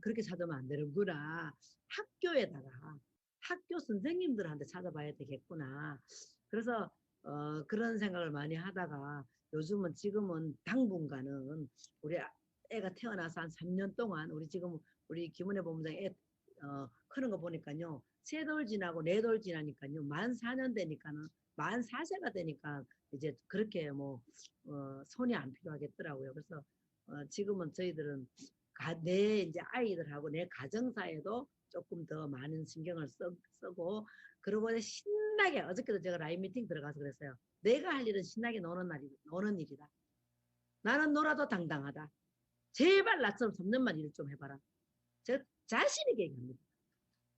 그렇게 찾아오면 안 되는구나. 학교에다가 학교 선생님들한테 찾아봐야 되겠구나. 그래서 그런 생각을 많이 하다가 요즘은 지금은 당분간은 우리 애가 태어나서 한 3년 동안 우리 김은혜 본부장 애 크는 거 보니까요 3돌 지나고 4돌 지나니까요 만 4년 되니까는 만 4세가 되니까 이제 그렇게 뭐 손이 안 필요하겠더라고요. 그래서 지금은 저희들은 내 이제 아이들하고 내 가정사에도 조금 더 많은 신경을 쓰고 그러고 신나게 어저께도 제가 라인 미팅 들어가서 그랬어요. 내가 할 일은 신나게 노는 일이다. 나는 놀아도 당당하다. 제발 나처럼 3년만 일 좀 해봐라. 제가 자신 있게 얘기합니다.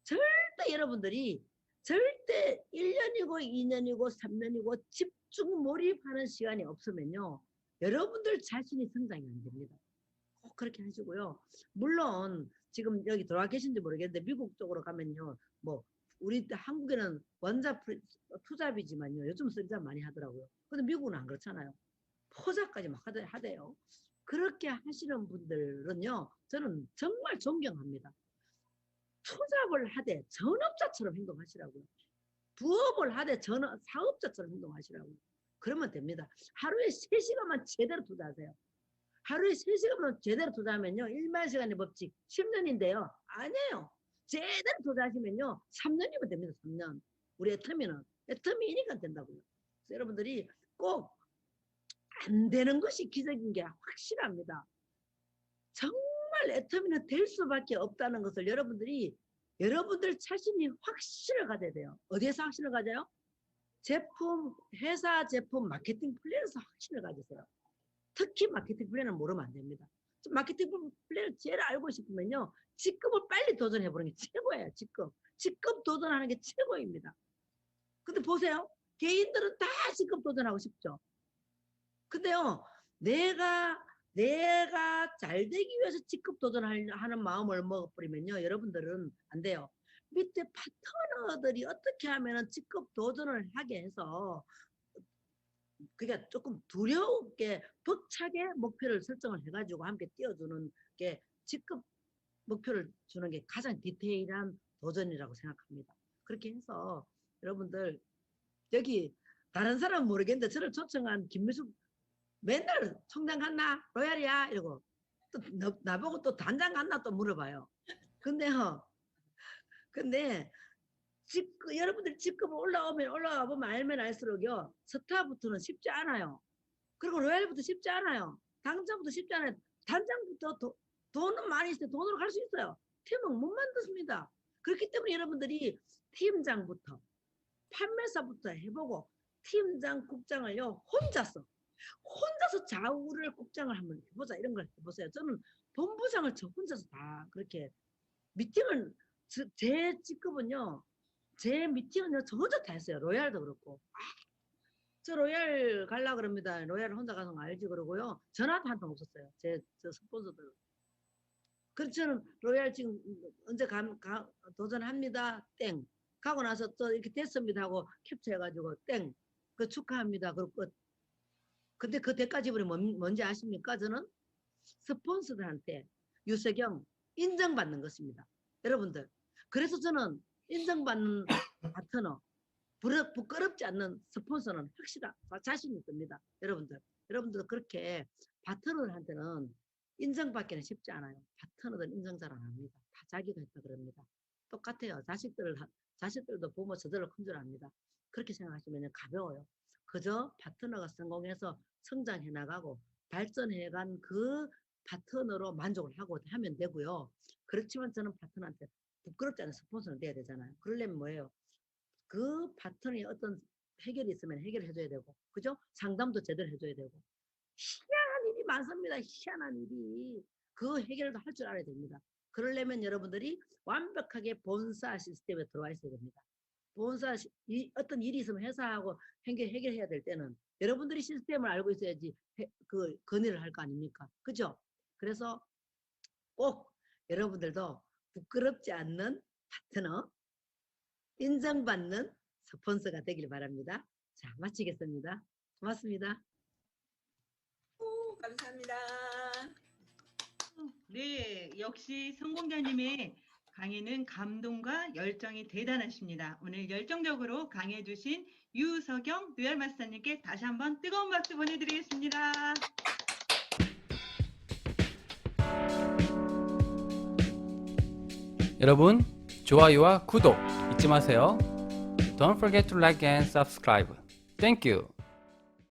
절대 여러분들이 절대 1년이고 2년이고 3년이고 집중 몰입하는 시간이 없으면요. 여러분들 자신이 성장이 안 됩니다. 꼭 그렇게 하시고요. 물론 지금 여기 들어와 계신지 모르겠는데 미국 쪽으로 가면요. 뭐 우리 한국에는 원자 투잡이지만요. 요즘 쓰자 많이 하더라고요. 근데 미국은 안 그렇잖아요. 포자까지 막 하대요. 그렇게 하시는 분들은요. 저는 정말 존경합니다. 투잡을 하되 전업자처럼 행동하시라고요. 부업을 하되 사업자처럼 행동하시라고요. 그러면 됩니다. 하루에 3시간만 제대로 투자하세요. 하루에 3시간만 제대로 투자하면요. 1만 시간의 법칙 10년인데요. 아니에요. 제대로 투자하시면요. 3년이면 됩니다. 3년. 우리 애터미니까 된다고요. 그래서 여러분들이 꼭 안 되는 것이 기적인 게 확실합니다. 정말 애터미는 될 수밖에 없다는 것을 여러분들 자신이 확신을 가져야 돼요. 어디에서 확신을 가져요? 회사 제품 마케팅 플랜에서 확신을 가지세요. 특히 마케팅 플랜을 모르면 안 됩니다. 마케팅 플랜을 제일 알고 싶으면요. 직급을 빨리 도전해보는 게 최고예요. 직급 도전하는 게 최고입니다. 근데 보세요. 개인들은 다 직급 도전하고 싶죠. 근데요. 내가 잘 되기 위해서 직급 도전하는 마음을 먹어버리면요. 여러분들은 안 돼요. 밑에 파트너들이 어떻게 하면 직급 도전을 하게 해서 그러니까 조금 두렵게 벅차게 목표를 설정을 해가지고 함께 띄워주는 게 직급 목표를 주는 게 가장 디테일한 도전이라고 생각합니다. 그렇게 해서 여러분들 여기 다른 사람은 모르겠는데 저를 초청한 김미숙 맨날 총장 갔나? 로얄이야? 이러고 또 나보고 또 단장 갔나? 또 물어봐요. 근데 여러분들 직급을 올라가 보면 알면 알수록요. 스타부터는 쉽지 않아요. 그리고 로얄부터 쉽지 않아요. 당장부터 쉽지 않아요. 단장부터 돈은 많이 있어요. 돈으로 갈 수 있어요. 팀은 못 만드십니다. 그렇기 때문에 여러분들이 팀장부터 판매사부터 해보고 팀장, 국장을요. 혼자서 좌우를 국장을 한번 해보자 이런 걸 해보세요. 저는 본부장을 저 혼자서 다 그렇게 미팅을 제 직급은요. 제 미팅은요. 저 혼자 다 했어요. 로얄도 그렇고. 저 로얄 갈라 그럽니다. 로얄 혼자 가는 거 알지 그러고요. 전화도 한 통 없었어요. 저 스폰서들. 그래서 저는 로얄 지금 언제 도전합니다. 땡. 가고 나서 또 이렇게 됐습니다 하고 캡처해가지고 땡, 그 축하합니다. 그리고 끝. 근데 그 대가 지불이 뭔지 아십니까? 저는 스폰서들한테 유세경 인정받는 것입니다. 여러분들. 그래서 저는 인정받는 파트너, 부끄럽지 않는 스폰서는 확실한 자신이 있습니다. 여러분들. 여러분들도 그렇게 파트너들한테는 인정받기는 쉽지 않아요. 파트너들 인정 잘 안 합니다. 다 자기가 했다 그럽니다. 똑같아요. 자식들도 부모 저절로 큰 줄 압니다. 그렇게 생각하시면 가벼워요. 그저 파트너가 성공해서 성장해 나가고 발전해간 그 파트너로 만족을 하고 하면 되고요. 그렇지만 저는 파트너한테 부끄럽지 않은 스폰서는 돼야 되잖아요. 그러려면 뭐예요? 그 파트너의 어떤 해결이 있으면 해결해줘야 되고, 그죠? 상담도 제대로 해줘야 되고. 희한한 일이 많습니다. 희한한 일이. 그 해결도 할 줄 알아야 됩니다. 그러려면 여러분들이 완벽하게 본사 시스템에 들어와 있어야 됩니다. 본사, 어떤 일이 있으면 회사하고 해결해야 될 때는 여러분들이 시스템을 알고 있어야지 그 건의를 할 거 아닙니까? 그죠? 그래서 꼭 여러분들도 부끄럽지 않는 파트너, 인정받는 스폰서가 되길 바랍니다. 자, 마치겠습니다. 고맙습니다. 오, 감사합니다. 네, 역시 성공자님의 강의는 감동과 열정이 대단하십니다. 오늘 열정적으로 강해주신 유석영 뇌알마스터님께 다시 한번 뜨거운 박수 보내드리겠습니다. 여러분, 좋아요와 구독 잊지 마세요. Don't forget to like and subscribe. Thank you.